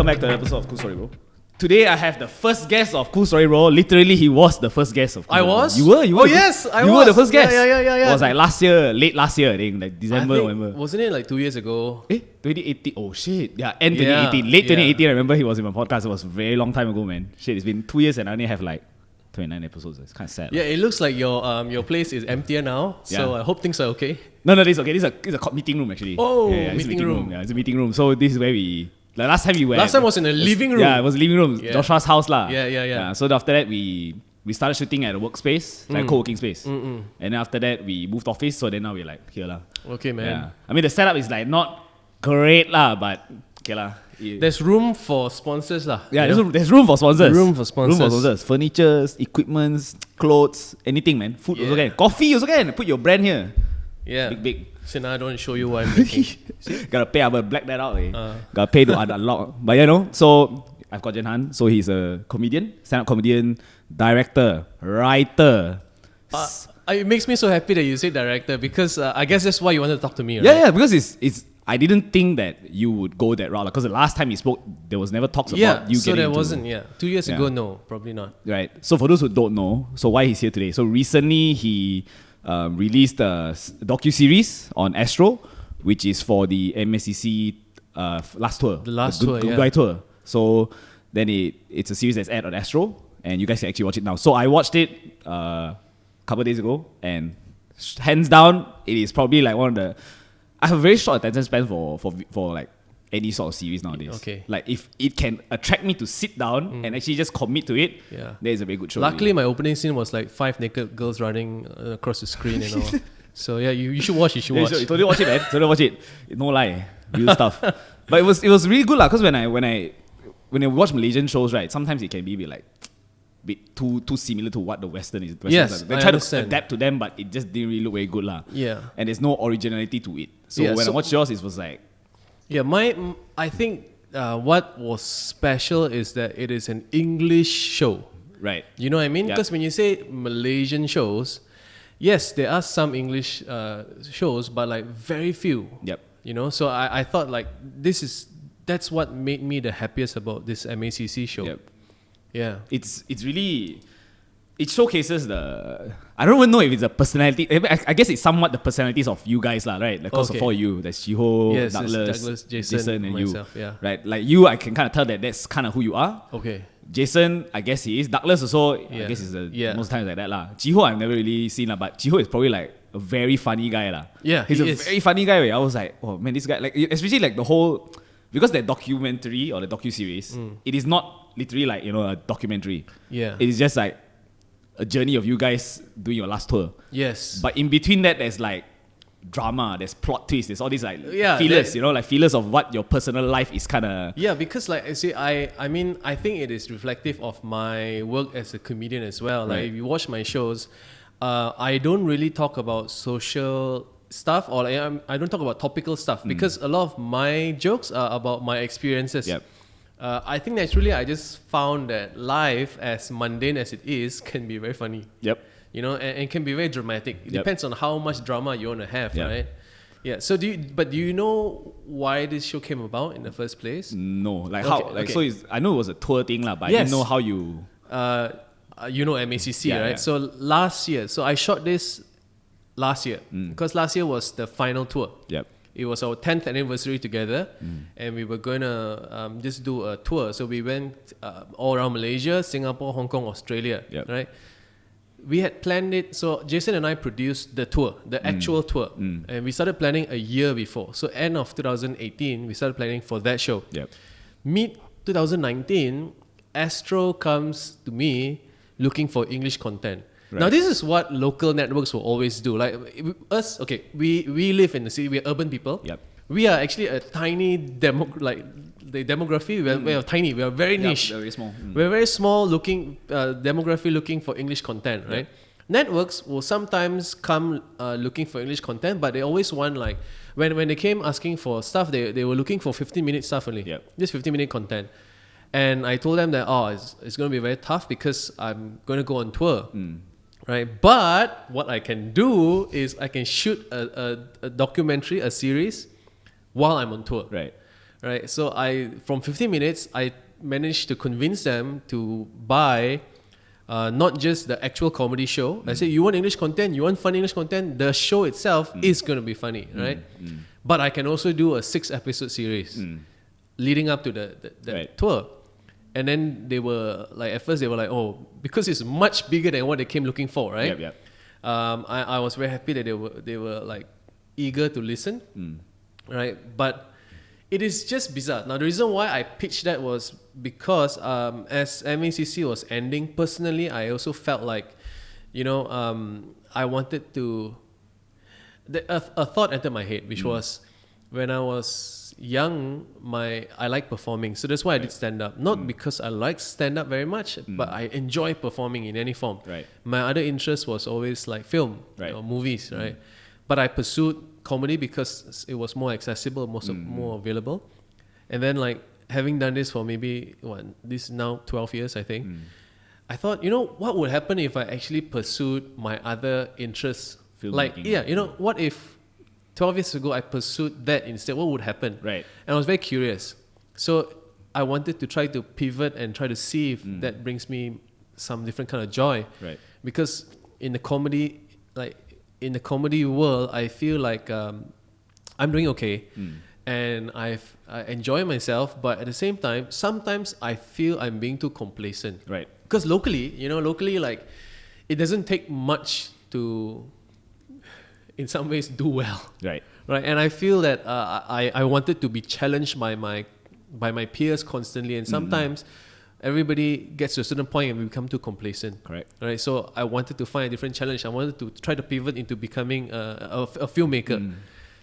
welcome back to an episode of Cool Story Bro. Today I have the first guest of Cool Story Bro. Literally, he was the first guest of Cool Story Bro. was? You were? Oh yes, I was. You were the first guest. Yeah. It was like late last year, I think, like December, November. Wasn't it like 2 years ago? 2018. Oh shit. Yeah, end 2018. Late 2018, I remember he was in my podcast. It was a very long time ago, man. Shit, it's been 2 years and I only have like 29 episodes. It's kind of sad. Yeah, it looks like your place is emptier now. So I hope things are okay. No, this is okay. This is a meeting room actually. Oh, it's meeting room. Yeah, it's a meeting room. So this is where we... Like last time we were... Last time was in the living room. Yeah, it was living room. Yeah. Joshua's house lah. Yeah. So after that, we started shooting at a workspace, like co-working space. And then after that, we moved office. So then now we're like here lah. Okay, man. Yeah. I mean, the setup is like not great lah, but okay lah. There's room for sponsors lah. Yeah, there's room for sponsors. Room for sponsors. Furnitures, equipments, clothes, anything, man. Food also can. Coffee also can. Put your brand here. Yeah. Big. So now I don't show you what I'm making. Gotta pay, but black that out. Gotta pay to unlock. But you know, so I've got Jenhan. So he's a comedian, stand-up comedian, director, writer. It makes me so happy that you say director because I guess that's why you wanted to talk to me, right? Yeah, because it's. I didn't think that you would go that route because the last time you spoke, there was never talks about you getting into... so there wasn't, 2 years ago, no, probably not. Right. So for those who don't know, so why he's here today. So recently he released a docu-series on Astro, which is for the MACC last tour. The last tour, Goodbye tour. So then it's a series that's aired on Astro, and you guys can actually watch it now. So I watched it a couple of days ago, and hands down, it is probably like one of the... I have a very short attention span for like any sort of series nowadays. Okay. Like if it can attract me to sit down and actually just commit to it, then it's a very good show. Luckily, my opening scene was like 5 naked girls running across the screen and all. So yeah, you should watch. You should watch. You totally watch it, man. Totally watch it. No lie, real stuff. But it was really good lah. Cause when I watch Malaysian shows, right, sometimes it can be a bit like bit too similar to what the Western is. Yes, they try to adapt to them, but it just didn't really look very good lah. Yeah. And there's no originality to it. So when I watched yours, it was like... Yeah, I think what was special is that it is an English show. Right. You know what I mean? Because when you say Malaysian shows, yes, there are some English shows, but like very few. Yep. You know, so I thought like that's what made me the happiest about this MACC show. Yep. Yeah. It's really... It showcases the... I don't even know if it's a personality... I guess it's somewhat the personalities of you guys lah, right? Like, because of all you, there's Chi Ho, yes, Douglas, Jason, and myself, you. yeah. Right? Like you, I can kind of tell that that's kind of who you are. Okay. Jason, I guess he is. Douglas also, I guess most times like that lah. Chi Ho, I've never really seen lah, but Chi Ho is probably like a very funny guy lah. Yeah, he's a very funny guy. Where I was like, oh man, this guy, like, especially like the whole... Because the documentary or the docu-series, it is not literally like, a documentary. Yeah. It is just like a journey of you guys doing your last tour. Yes. But in between that, there's like drama, there's plot twists, there's all these like feelers, like feelers of what your personal life is kind of... Yeah, because like I say, I mean, I think it is reflective of my work as a comedian as well. Like if you watch my shows, I don't really talk about social stuff or like, I don't talk about topical stuff because a lot of my jokes are about my experiences. Yep. I think naturally I just found that life, as mundane as it is, can be very funny. Yep. And can be very dramatic. It depends on how much drama you want to have, right? Yeah. So do you know why this show came about in the first place? No. Like how? Like so, I know it was a tour thing lah, but I didn't know how you. MACC, right? Yeah. So last year, I shot this last year because last year was the final tour. Yep. It was our 10th anniversary together, and we were going to just do a tour. So we went all around Malaysia, Singapore, Hong Kong, Australia, right? We had planned it. So Jason and I produced the tour, the actual tour. And we started planning a year before. So end of 2018, we started planning for that show. Yep. Mid 2019, Astro comes to me looking for English content. Right. Now, this is what local networks will always do. Like us, we live in the city. We're urban people. Yep. We are actually a tiny the demography. We are tiny. We are very niche. Very small. We're very small looking demography looking for English content, right? Networks will sometimes come looking for English content, but they always want like when they came asking for stuff, they were looking for 15-minute stuff only. Just 15-minute content. And I told them that it's going to be very tough because I'm going to go on tour. Right, but what I can do is I can shoot a documentary, a series, while I'm on tour. Right. right? So from 15 minutes, I managed to convince them to buy not just the actual comedy show. I said, you want English content, you want fun English content, the show itself is going to be funny, right? But I can also do a 6-episode series leading up to the tour. And then they were like, at first they were like, oh, because it's much bigger than what they came looking for, right? I was very happy that they were like eager to listen, right? But it is just bizarre. Now, the reason why I pitched that was because as MACC was ending, personally, I also felt like, I wanted to... A thought entered my head, which was, when I was young, I like performing. So that's why I did stand-up. Not because I like stand-up very much, but I enjoy performing in any form. My other interest was always like film or movies, right? But I pursued comedy because it was more accessible, more available. And then like having done this for maybe this is now 12 years, I think. I thought, what would happen if I actually pursued my other interests? Filmmaking. What if 12 years ago I pursued that instead? What would happen? Right. And I was very curious. So I wanted to try to pivot and try to see if that brings me some different kind of joy. Right. Because in the comedy world, I feel like I'm doing okay, and I enjoy myself. But at the same time, sometimes I feel I'm being too complacent. Right. Because locally, like it doesn't take much to, in some ways, do well. Right. Right. And I feel that I wanted to be challenged by my peers constantly, and sometimes everybody gets to a certain point and we become too complacent. Correct. Right. So I wanted to find a different challenge. I wanted to try to pivot into becoming a filmmaker.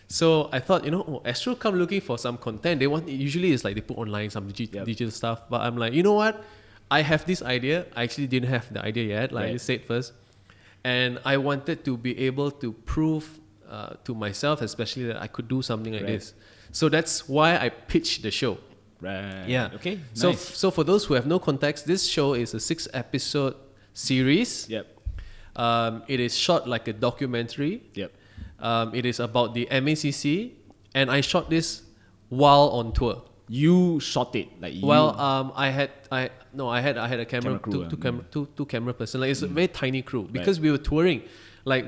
So I thought, Astro come looking for some content. Usually it's like they put online some digital stuff. But I'm like, you know what? I have this idea. I actually didn't have the idea yet, like I said first. And I wanted to be able to prove to myself, especially, that I could do something like this. So that's why I pitched the show. Right. Yeah. Okay. So Nice. so for those who have no context, this show is a 6-episode series. Yep. It is shot like a documentary. Yep. It is about the MACC, and I shot this while on tour. You shot it like you. Well, I had a camera, Camera crew, two camera person. Like it's a very tiny crew because we were touring. Like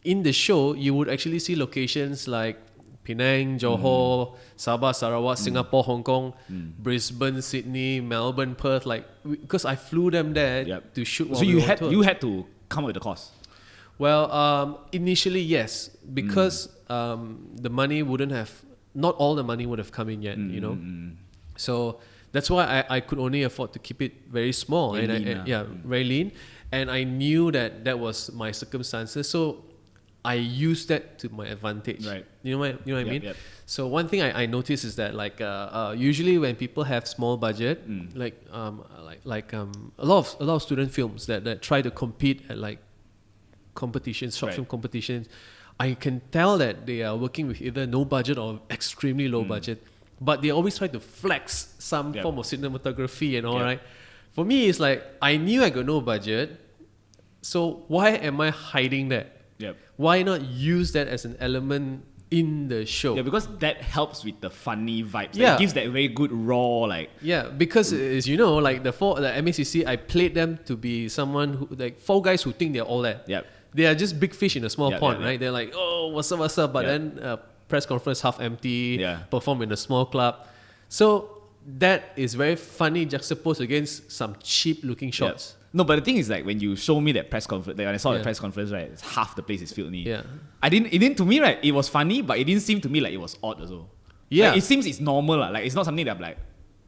in the show, you would actually see locations like Penang, Johor, Sabah, Sarawak, Singapore, Hong Kong, Brisbane, Sydney, Melbourne, Perth. Like because I flew them there to shoot. So you had to come up with the cost. Well, initially yes, because not all the money would have come in yet, So that's why I could only afford to keep it very small very lean. And I knew that was my circumstances, so I used that to my advantage. Right. You know what I mean? Yep. So one thing I noticed is that usually when people have small budget, a lot of student films that try to compete at like competitions, short film competitions, I can tell that they are working with either no budget or extremely low budget, but they always try to flex some form of cinematography and all, right? For me, it's like, I knew I got no budget, so why am I hiding that? Why not use that as an element in the show? Yeah, because that helps with the funny vibes. Yeah. It gives that very good raw, like... Yeah, because as you know, like the MACC, I played them to be someone who, like 4 guys who think they're all that. They are just big fish in a small pond, right? They're like, oh, what's up? But then press conference half empty, perform in a small club. So that is very funny juxtaposed against some cheap looking shots. No, but the thing is, like, when you show me that press conference, like, when I saw the press conference, right, it's half the place is filled. It didn't, to me, right, it was funny, but it didn't seem to me like it was odd also. Like, it seems it's normal, like, it's not something that I'm like,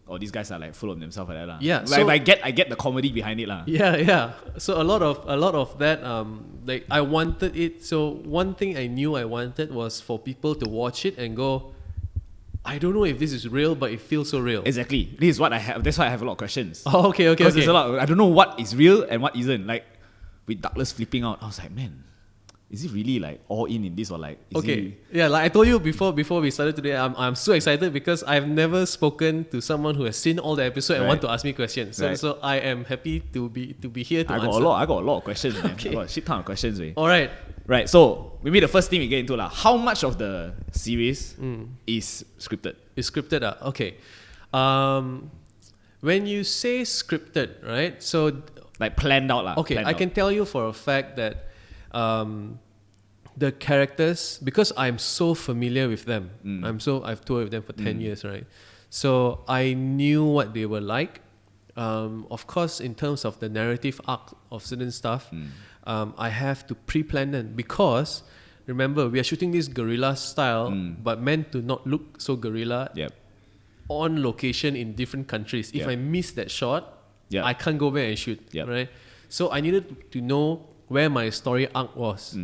oh, these guys are like full of themselves like that. Yeah. Like, So I get the comedy behind it. Yeah. So a lot of that, like I wanted it. So one thing I knew I wanted was for people to watch it and go, I don't know if this is real, but it feels so real. Exactly. This is what I have. That's why I have a lot of questions. Oh, okay. There's a lot. I don't know what is real and what isn't. Like with Douglas flipping out, I was like, man, is he really like all in this, or like is Okay. Yeah, like I told you before we started today, I'm so excited because I've never spoken to someone who has seen all the episode and Right. want to ask me questions. So Right. so I am happy to be here to I answer. got a lot of questions, man. Okay. I got a shit ton of questions, man. All right. Right, so maybe the first thing we get into how much of the series is scripted? It's scripted. Okay. When you say scripted, right? So Like planned out, okay, planned I out. can tell you for a fact that the characters, because I'm so familiar with them, I've toured with them for 10 years, right? So I knew what they were like. Of course, in terms of the narrative arc of certain stuff, I have to pre-plan them because remember we are shooting this guerrilla style, but meant to not look so guerrilla. Yep. On location in different countries. If Yep. I miss that shot, Yep. I can't go back and shoot. Yep. Right. So I needed to know where my story arc was.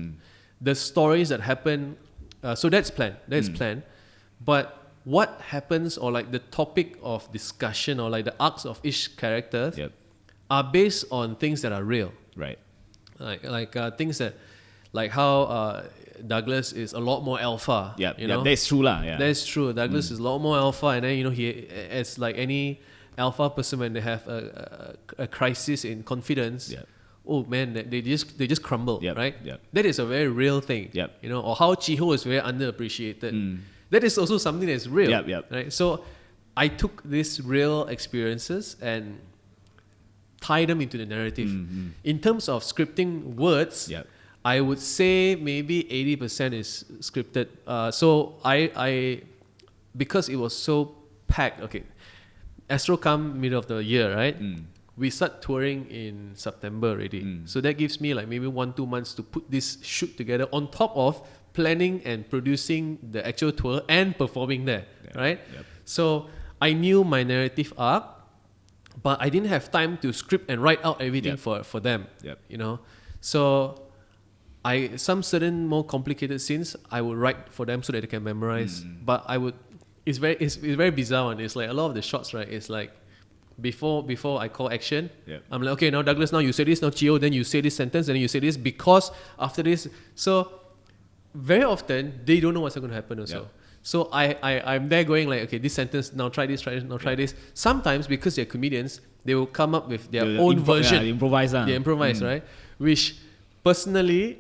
The stories that happen. So that's planned. That's planned. But what happens, or like the topic of discussion, or like the arcs of each character, Yep. are based on things that are real. Right. Like things that, like how Douglas is a lot more alpha. Yeah. You know? That's true, lah. Yeah. That's true. Douglas is a lot more alpha, and then he, as like any alpha person, when they have a crisis in confidence, Yeah. oh man, they just crumble, Yep, right? yep. That is a very real thing. Yep. You know, or how Chi Ho is very underappreciated. That is also something that's real. Yep, yep. Right. So I took these real experiences and tie them into the narrative. In terms of scripting words, Yep. I would say maybe 80% is scripted. So I because it was so packed. Okay, Astro come middle of the year, right? We start touring in September already. So that gives me like maybe 1-2 months to put this shoot together on top of planning and producing the actual tour and performing there, right? Yep. So I knew my narrative arc, but I didn't have time to script and write out everything Yep. for them. Yep. You know, so some certain more complicated scenes I would write for them so that they can memorize. But I would, it's very bizarre one. It's like a lot of the shots, right? It's like before I call action, Yep. I'm like, okay, now Douglas, now you say this, now Chio, then you say this sentence, and then you say this because after this. So very often they don't know what's going to happen also. Yep. So I'm there going like, okay, this sentence, now try this, now try this. Sometimes because they're comedians, they will come up with their The own impro- version. yeah, improvise, They improvise, right? Which personally,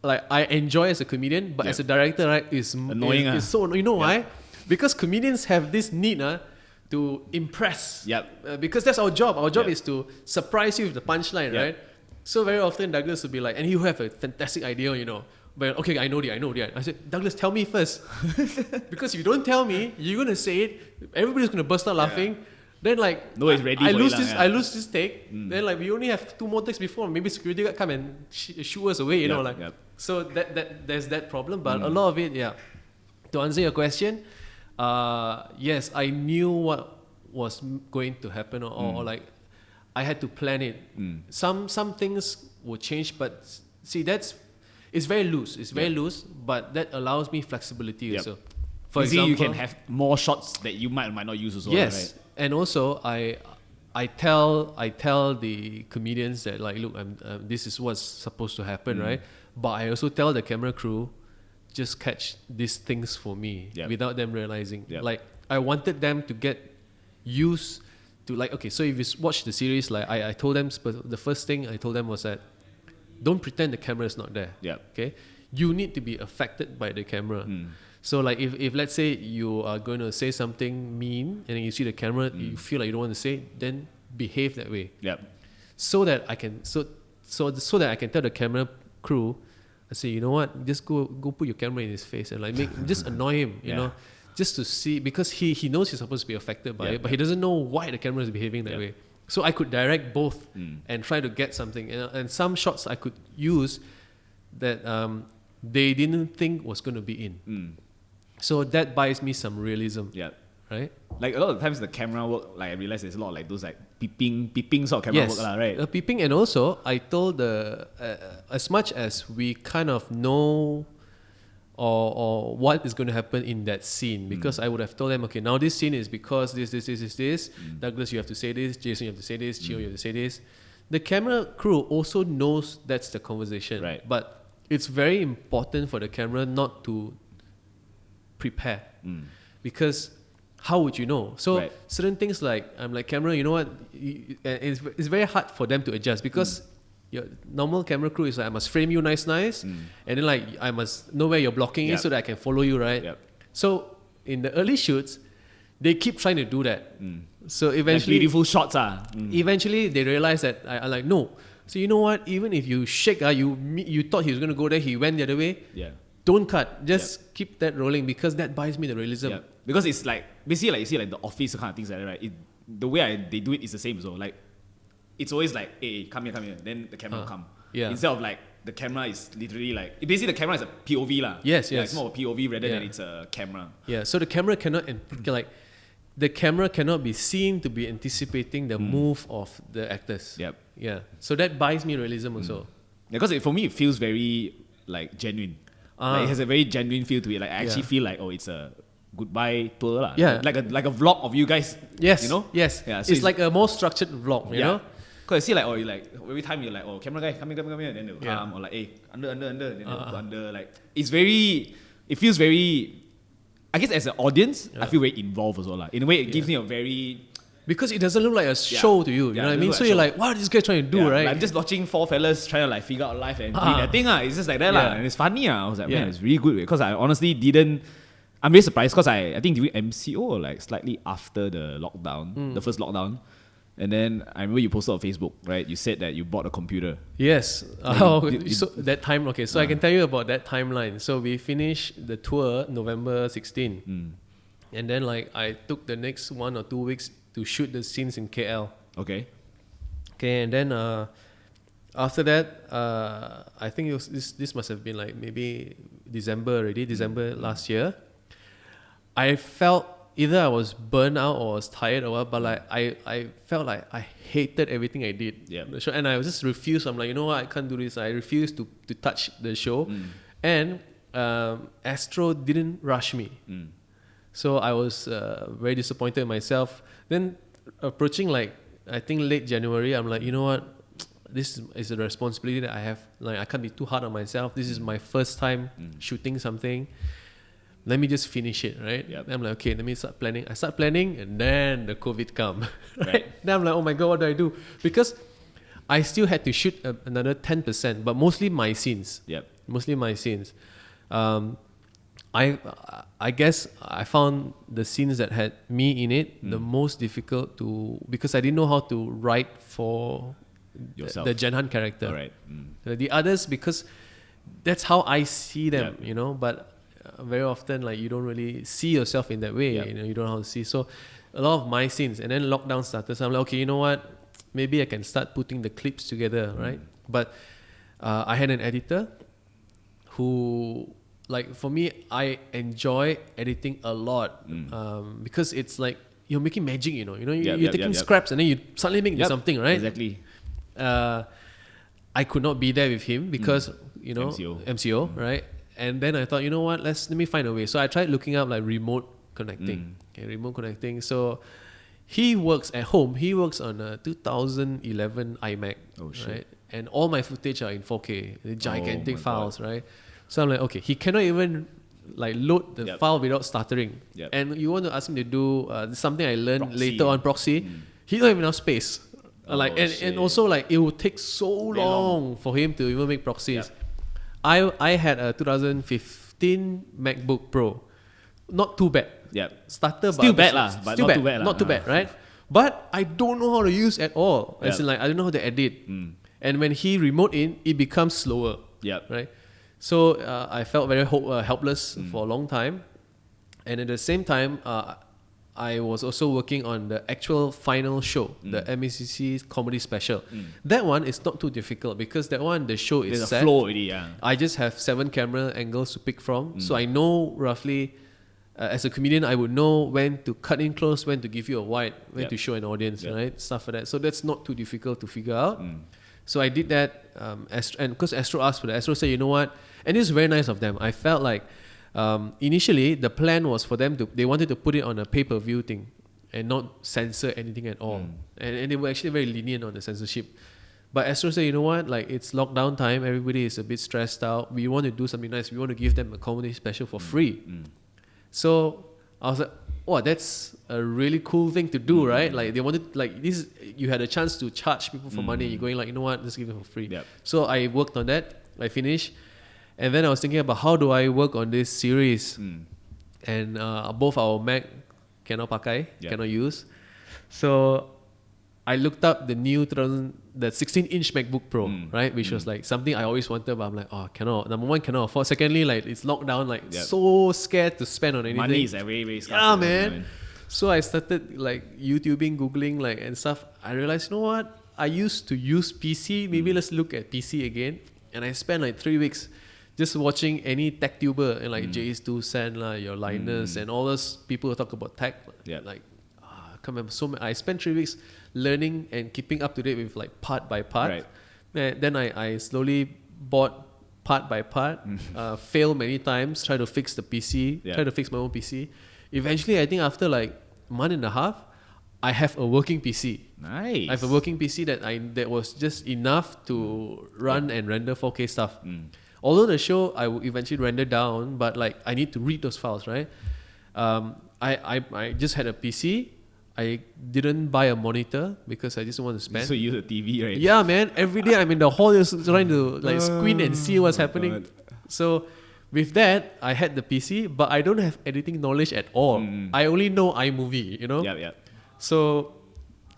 like I enjoy as a comedian, but Yep. as a director, right, is Annoying, Is so, you know why? Because comedians have this need to impress. Yep. Because that's our job. Our job Yep. is to surprise you with the punchline, Yep. right? So very often Douglas will be like, and you have a fantastic idea, you know. But okay, I know that. I said, Douglas, tell me first. Because if you don't tell me, you're gonna say it, everybody's gonna burst out laughing. Then like Nobody's ready I for lose it this lah, yeah. I lose this take. Then like we only have 2 more takes before. Maybe security guard come and shoo us away, you know, like Yep. so that there's that problem. But a lot of it, yeah. To answer your question, yes, I knew what was going to happen, or like I had to plan it. Some things will change, but see it's very loose. It's very loose, but that allows me flexibility Yep. also. For Basically, example, you can have more shots that you might or might not use as well. yes, Right? and also I tell the comedians that like, look, this is what's supposed to happen, right? But I also tell the camera crew, just catch these things for me Yep. without them realizing. Yep. Like I wanted them to get used to like, okay, so if you watch the series, like I told them the first thing I told them was that don't pretend the camera is not there. Yep. Okay, you need to be affected by the camera. So like if let's say you are going to say something mean and then you see the camera, you feel like you don't want to say, then behave that way. Yep. So that I can so that I can tell the camera crew, I say, you know what, just go put your camera in his face and like just annoy him, you Yeah. know, just to see, because he knows he's supposed to be affected by it, but he doesn't know why the camera is behaving that way. So I could direct both and try to get something, and some shots I could use that they didn't think was going to be in. So that buys me some realism, Yep. right? Like a lot of times the camera work, like I realize there's a lot of like those like peeping sort of camera work, lah, right? Peeping, and also I told as much as we kind of know or what is going to happen in that scene, because I would have told them, okay, now this scene is because this. Douglas, you have to say this. Jason, you have to say this. Chio, you have to say this. The camera crew also knows that's the conversation, Right. but it's very important for the camera not to prepare, because how would you know? So Right. certain things like, I'm like, camera, you know what? It's very hard for them to adjust, because your normal camera crew is like, I must frame you nice, and then like I must know where you're blocking is so that I can follow you, right? Yep. So in the early shoots, they keep trying to do that. So Like eventually, beautiful shots. eventually they realize that I like, no. So you know what? Even if you shake, you thought he was going to go there, he went the other way. Yeah. Don't cut. Just keep that rolling, because that buys me the realism. Yeah. Because it's like, basically like you see like the office kind of things like that, right? The way they do it is the same as well. Like, it's always like, hey, come here. Then the camera will come. Yeah. Instead of like, the camera is literally like, basically the camera is a POV lah. Yes, Yeah, yes. it's more of a POV rather than it's a camera. Yeah. So the camera cannot the camera cannot be seen to be anticipating the move of the actors. Yep. Yeah. So that buys me realism also. Because for me, it feels very like genuine. Like, it has a very genuine feel to it. Like I actually feel like, oh, it's a goodbye tour lah. Yeah. Like a vlog of you guys. Yes. You know? Yes. Yeah. So it's like a more structured vlog, you know? Because I see like, oh, you like every time you're like, oh, camera guy, come here, then they'll Yeah. come, or like, hey, under, then they'll go under. Like, it feels very, I guess as an audience, I feel very involved as well. Like. In a way, it gives me a very, Because it doesn't look like a show to you, you know what I mean? So you're like, what is this guy trying to do, right? Like, I'm just watching four fellas trying to like figure out life and doing that thing. It's just like that. Yeah. And it's funny. I was like, man, it's really good. Because I honestly didn't, I'm very surprised because I think during MCO or like slightly after the lockdown, the first lockdown, and then I remember you posted on Facebook, right? You said that you bought a computer. Yes. So that time, okay. So I can tell you about that timeline. So we finished the tour November 16. And then like I took the next 1 or 2 weeks to shoot the scenes in KL. Okay. Okay, and then after that, I think it was, this must have been like maybe December last year. I felt either I was burnt out or I was tired or what, but like I felt like I hated everything I did. Yeah. The show, and I was just refused. I'm like, you know what, I can't do this. I refused to touch the show. And Astro didn't rush me. So I was very disappointed in myself. Then approaching like, I think late January, I'm like, you know what, this is a responsibility that I have. Like, I can't be too hard on myself. This is my first time shooting something. Let me just finish it, right? Yep. Then I'm like, okay, let me start planning. I start planning, and then the COVID come. Right. Then I'm like, oh my God, what do I do? Because I still had to shoot another 10%, but mostly my scenes. Yep. Mostly my scenes. I guess I found the scenes that had me in it the most difficult to, because I didn't know how to write for Yourself. the Jenhan character. All right. The others, because that's how I see them, you know, but very often like you don't really see yourself in that way, you know, you don't know how to see. So a lot of my scenes, and then lockdown started, so I'm like, okay, you know what, maybe I can start putting the clips together, right? But I had an editor who, like, for me, I enjoy editing a lot because it's like you're making magic, you know, you're taking scraps and then you suddenly make something, right? Exactly. I could not be there with him because you know MCO, right? And then I thought, you know what, let me find a way. So I tried looking up like remote connecting. Okay, remote connecting. So he works at home. He works on a 2011 iMac, right? And all my footage are in 4K, the gigantic files, right? So I'm like, okay, he cannot even like load the file without stuttering. And you want to ask him to do something I learned proxy. Later on, proxy. He don't have enough space. And also like it would take so long for him to even make proxies. I had a 2015 MacBook Pro, not too bad. Starter, Still but bad lah, but not too bad lah. Not too bad, right? But I don't know how to use at all. As in like I don't know how to edit. And when he remote in, it becomes slower. Right. So I felt very helpless for a long time, and at the same time, I was also working on the actual final show, the MACC comedy special. That one is not too difficult because that one, the show is There's set. a flow already, I just have 7 camera angles to pick from, so I know roughly. As a comedian, I would know when to cut in close, when to give you a wide, when to show an audience, right? Stuff like that. So that's not too difficult to figure out. So I did that, and because Astro asked for that, Astro said, you know what? And it's very nice of them. I felt like initially the plan was for them they wanted to put it on a pay-per-view thing and not censor anything at all. And they were actually very lenient on the censorship. But Astro said, you know what, like it's lockdown time, everybody is a bit stressed out. We want to do something nice. We want to give them a comedy special for free. So I was like, oh, that's a really cool thing to do, right? Like they wanted, like this, you had a chance to charge people for money. You're going like, you know what, just give them for free. Yep. So I worked on that. I finished, and then I was thinking about how do I work on this series, and both our Mac cannot pakai, cannot use. So I looked up the new the 16-inch MacBook Pro, right? Which was like something I always wanted, but I'm like, oh, cannot. Number one, cannot afford. Secondly, like it's locked down, like so scared to spend on anything. Money is very, very scarce. Yeah, man. So I started like YouTubing, Googling like and stuff. I realized, you know what? I used to use PC. Maybe let's look at PC again. And I spent like 3 weeks just watching any tech tuber and like Jay's 2 cent, your Linus and all those people who talk about tech. Yeah. Like, I can't remember I spent 3 weeks learning and keeping up to date with like part by part. Right. And then I slowly bought part by part, failed many times, tried to fix the PC, tried to fix my own PC. Eventually, I think after like a month and a half, I have a working PC. Nice. I have a working PC that was just enough to run and render 4K stuff. Although the show I will eventually render down, but like I need to read those files, right? I just had a PC. I didn't buy a monitor because I just want to spend. So you use a TV, right? Yeah, man. Every day I'm in the hall just trying to like squint and see what's happening. God. So with that, I had the PC, but I don't have editing knowledge at all. I only know iMovie, you know? Yeah. So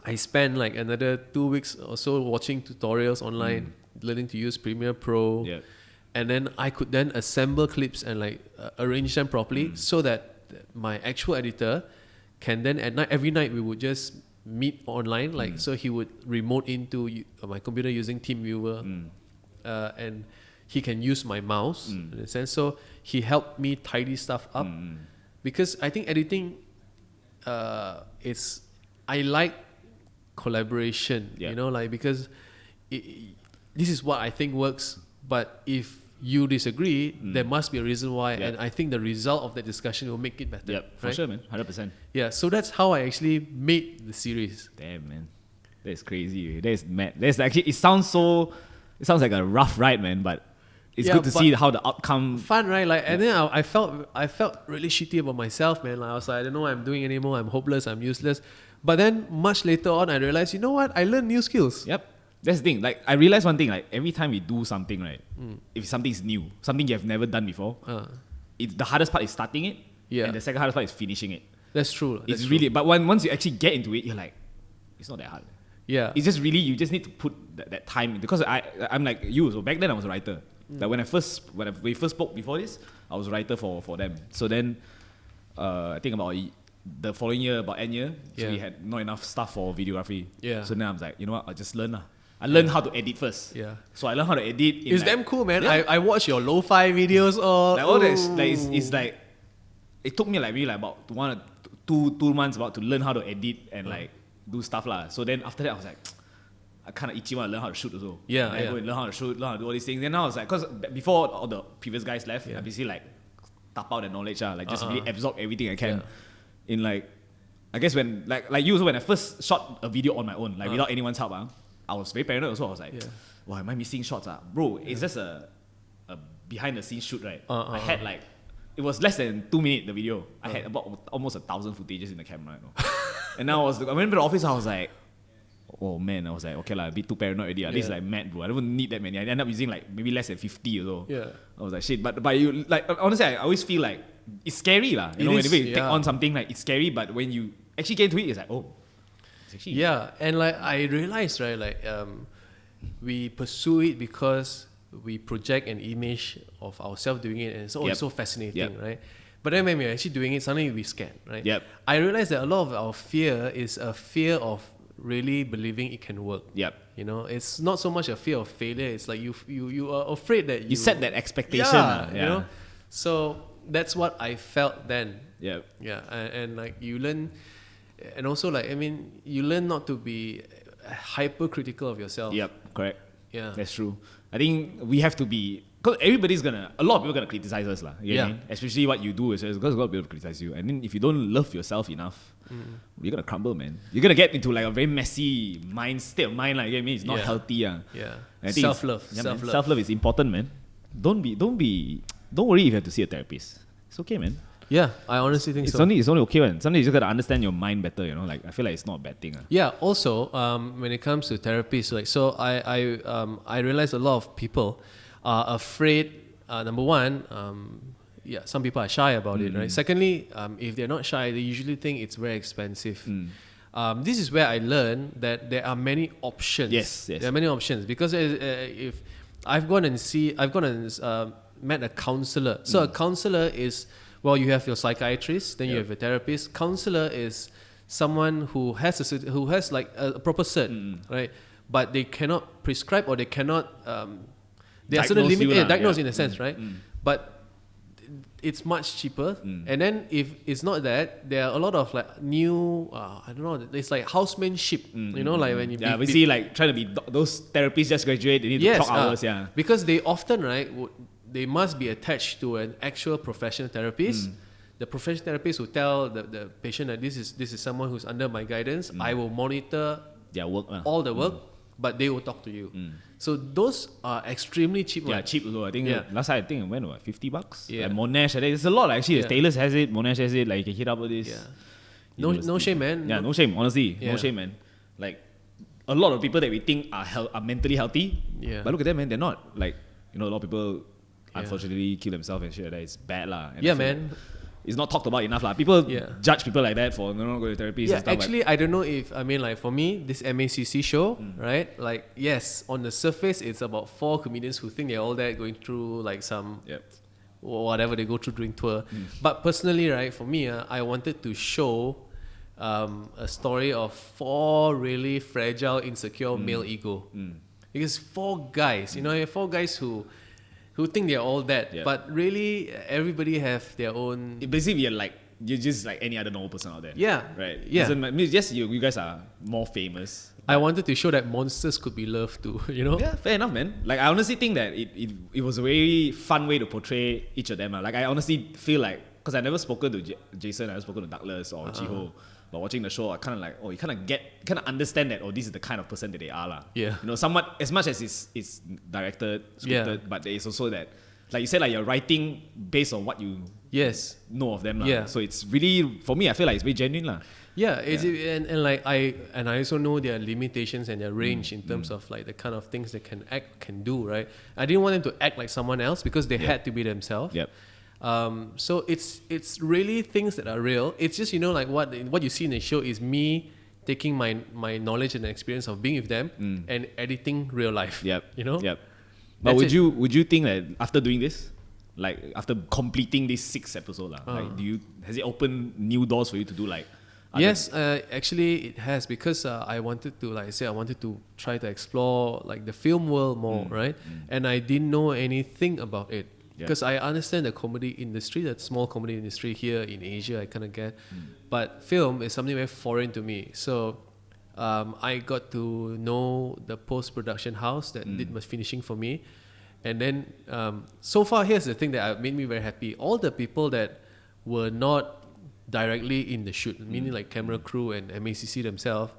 I spent like another 2 weeks or so watching tutorials online, learning to use Premiere Pro. Yeah. And then I could then assemble clips and like arrange them properly so that my actual editor can then at night, every night we would just meet online. Like, so he would remote into my computer using TeamViewer and he can use my mouse in a sense. So he helped me tidy stuff up because I think editing, I like collaboration, you know, like because this is what I think works, but if you disagree, there must be a reason why, and I think the result of that discussion will make it better. Yeah, for sure, man. 100%. Yeah, so that's how I actually made the series. Damn, man. That's crazy. That's mad. That's actually, it sounds like a rough ride, man, but it's good to see how the outcome. Fun, right? Like, and then I felt really shitty about myself, man. Like, I was like, I don't know what I'm doing anymore. I'm hopeless. I'm useless. But then much later on, I realized, you know what? I learned new skills. Yep. That's the thing. Like, I realized one thing. Like, every time we do something, right? If something's new, something you have never done before, the hardest part is starting it. Yeah. And the second hardest part is finishing it. That's true. It's really, but once you actually get into it, you're like, it's not that hard. Yeah. It's just really, you just need to put that time in. Because I'm like you. So back then I was a writer. Like when we first spoke before this, I was a writer for them. So then, I think about the following year, about end year, so we had not enough stuff for videography. Yeah. So then I was like, you know what, I'll just learn. I learned how to edit first. Yeah. So I learned how to edit. It's damn cool, man. Yeah. I watch your lo-fi videos all. Like all this, like it's like, it took me like maybe like about 1 or 2 months about to learn how to edit and like do stuff lah. So then after that I was like, I kind of itchy want to learn how to shoot also. Yeah, I go and learn how to shoot, learn how to do all these things. Then now I was like, because before all the previous guys left, I basically like tap out the knowledge, like just really absorb everything I can. In like, I guess when like you also, when I first shot a video on my own, like without anyone's help, I was very paranoid also. I was like, wow, am I missing shots? Bro, it's just a behind the scenes shoot, right? I had like, it was less than 2 minutes, the video. I had about almost 1,000 footages in the camera, you know? And now I went to the office, I was like, oh man, I was like, okay, a bit too paranoid already. This is like mad, bro. I don't need that many. I ended up using like maybe less than 50 or so. Yeah. I was like, shit. But you, like, honestly, I always feel like it's scary, you know, whenever you take on something, like it's scary, but when you actually get into it, it's like, oh, it's actually. Yeah, and like I realized, right, like we pursue it because we project an image of ourselves doing it, and it's always so fascinating, right? But then when we're actually doing it, suddenly we scared, right? Yep. I realized that a lot of our fear is a fear of really believing it can work. Yep. You know, it's not so much a fear of failure. It's like you are afraid that you set that expectation. You know. So that's what I felt then. Yeah. Yeah, and like you learn, and also like you learn not to be hypercritical of yourself. Yep. Correct. Yeah. That's true. I think we have to be, because everybody's gonna, a lot of people are gonna criticize us lah. You know what I mean? Especially what you do, because a lot of people criticize you. And then if you don't love yourself enough, you're gonna crumble, man. You're gonna get into like a very messy state of mind, like, you know what I mean? It's not healthy. Yeah. Self-love. Self-love is important, man. Don't worry if you have to see a therapist. It's okay, man. Yeah, I honestly think It's so. only okay, man. Sometimes you just gotta understand your mind better, you know. Like, I feel like it's not a bad thing. Yeah. Also, when it comes to therapy, so like, I realize a lot of people are afraid. Number one, some people are shy about it, right? Secondly, if they're not shy, they usually think it's very expensive. This is where I learned that there are many options. Yes. There are many options, because if I've gone and met a counselor. So a counselor is, well, you have your psychiatrist, then you have a therapist. Counselor is someone who has like a proper cert, right? But they cannot prescribe, or they cannot. They are sort of limited, diagnosed in a sense, right? But it's much cheaper. And then if it's not that, there are a lot of like new, I don't know, it's like housemanship, you know, like when you we see like trying to be those therapists just graduate, they need to talk hours, because they often, right, they must be attached to an actual professional therapist. The professional therapist will tell the patient that this is someone who's under my guidance. I will monitor their work, all the work, but they will talk to you. So those are extremely cheap. Yeah, cheap though. I think last time I went what, $50. Yeah. Like Monash, I think it's a lot actually. Taylor's has it, Monash has it. Like you can hit up with this. Yeah. No shame, man. Yeah, no shame. Honestly, no shame, man. Like a lot of people that we think are mentally healthy. Yeah. But look at them, man. They're not. Like, you know, a lot of people unfortunately kill themselves and shit like that. It's bad lah. Yeah, man. It's not talked about enough lah. People judge people like that for not going to therapy. Yeah, actually, I don't know if, I mean, like for me, this MACC show, right? Like, yes, on the surface, it's about 4 comedians who think they're all that, going through like some whatever they go through during tour. But personally, right, for me, I wanted to show a story of 4 really fragile, insecure male ego. Because 4 guys, you know, 4 guys who think they're all that, but really everybody have their own. Basically, you're just like any other normal person out there. Yeah, right. Yeah, just you guys are more famous. I wanted to show that monsters could be loved too. You know. Yeah, fair enough, man. Like I honestly think that it was a very fun way to portray each of them. Like I honestly feel like, because I never spoken to Jason, I never spoken to Douglas or Chi Ho. But watching the show, I kind of like, you kind of understand that, this is the kind of person that they are lah. Yeah. You know, somewhat, as much as it's directed, scripted, but there is also that, like you said, like you're writing based on what you know of them lah. Yeah. So it's really, for me, I feel like it's very genuine lah. Yeah, and like I also know their limitations and their range in terms of like the kind of things they can do, right? I didn't want them to act like someone else because they had to be themselves. Yep. So it's really things that are real. It's just, you know, like what you see in the show is me taking my knowledge and experience of being with them and editing real life. Yep. You know. Yep. But would you think that after doing this, like after completing this 6 episode like has it opened new doors for you to do like? Yes, actually it has, because I wanted to, like I said, I wanted to try to explore like the film world more, right? And I didn't know anything about it. Because I understand the comedy industry, that small comedy industry here in Asia, I kind of get. But film is something very foreign to me. So I got to know the post-production house that did my finishing for me. And then, so far, here's the thing that made me very happy. All the people that were not directly in the shoot, meaning like camera crew and MACC themselves,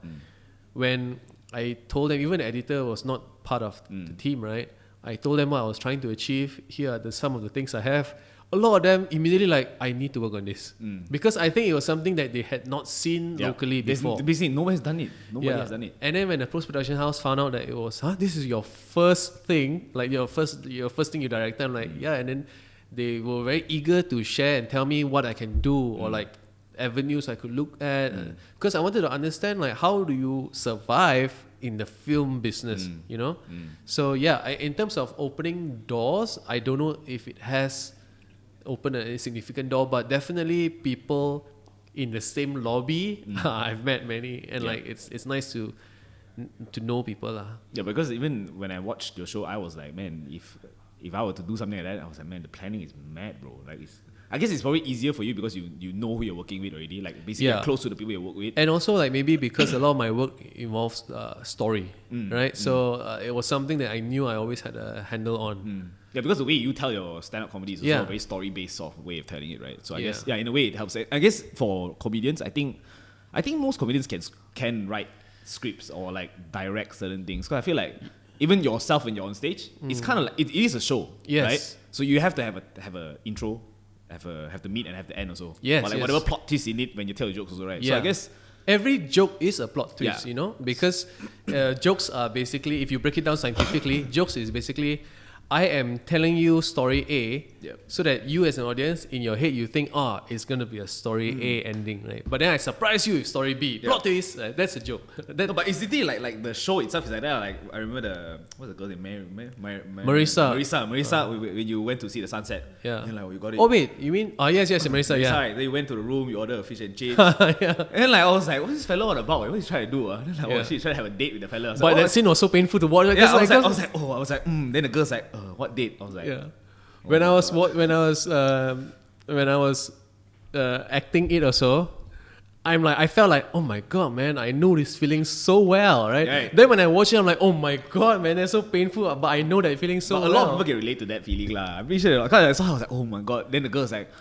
when I told them, even the editor was not part of the team, right? I told them what I was trying to achieve. Here are some of the things I have. A lot of them immediately like, I need to work on this. Because I think it was something that they had not seen locally before. Basically, no one has done it. Nobody has done it. And then when the post-production house found out that it was, this is your first thing, like your first thing you directed, I'm like, and then they were very eager to share and tell me what I can do or like avenues I could look at. Because I wanted to understand like, how do you survive in the film business, you know? So in terms of opening doors, I don't know if it has opened a significant door, but definitely people in the same lobby, I've met many, and like it's nice to know people lah. Yeah, because even when I watched your show, I was like, man, if I were to do something like that, I was like, man, the planning is mad, bro. Like I guess it's probably easier for you because you know who you're working with already. Like basically you're close to the people you work with. And also like maybe because a lot of my work involves story, right? So it was something that I knew I always had a handle on. Yeah, because the way you tell your stand-up comedy is also a very story-based sort of way of telling it, right? So I guess in a way it helps. I guess for comedians, I think most comedians can write scripts or like direct certain things. Because I feel like even yourself when you're on stage, it's kind of like it is a show, right? So you have to have a intro, have the meat and have the end also. Yes, or like whatever plot twist in it when you tell your jokes also, right? Yeah. So I guess every joke is a plot twist, you know, because jokes are basically, if you break it down scientifically, jokes is basically I am telling you story A, so that you as an audience in your head you think, it's gonna be a story A ending, right? But then I surprise you with story B. Plot twist, that's a joke. No, but it's the thing, like the show itself is like that. Like I remember what's the girl's name? Marissa. Marissa. When you went to see the sunset. Yeah. And like, you got it. Oh wait, you mean? Yes, Marissa. Yeah. Right. Then you went to the room. You ordered a fish and chips. And then like I was like, what's this fella all about? What is he trying to do? Then like, she's trying to have a date with the fella. But that scene was so painful to watch. Yeah, I was like, Then the girl's like, what date? I was like, when I was acting it also, I felt like, oh my god, man, I know this feeling so well, right? Then when I watch it, I'm like, oh my god, man, that's so painful. But I know that feeling so well. A lot of people can relate to that feeling, lah. I'm pretty sure. Because I saw, I was like, oh my god. Then the girl's like,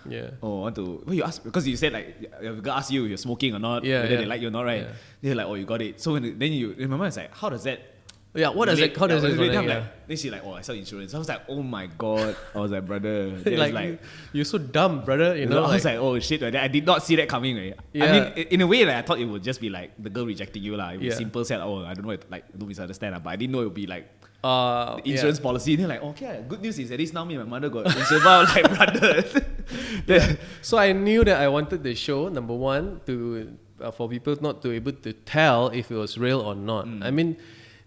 want to? Well, you ask because you said like, the girl asked you if you're smoking or not. Whether they like you or not, right? They're like, you got it. So then you remember, it's like, how does that? Yeah, what does it? How does it? Then she's like, I sell insurance. I was like, oh my god. I was like, brother. like you're so dumb, brother. You know. I was like, oh shit. I did not see that coming. Right? Yeah. I mean, in a way, like I thought it would just be like the girl rejecting you, lah. It was simple said, I don't know, don't misunderstand, but I didn't know it would be like the insurance policy. And they're like, okay, good news is at least now me and my mother got insurance. Like brother. So I knew that I wanted the show, number one, to for people not to be able to tell if it was real or not. I mean,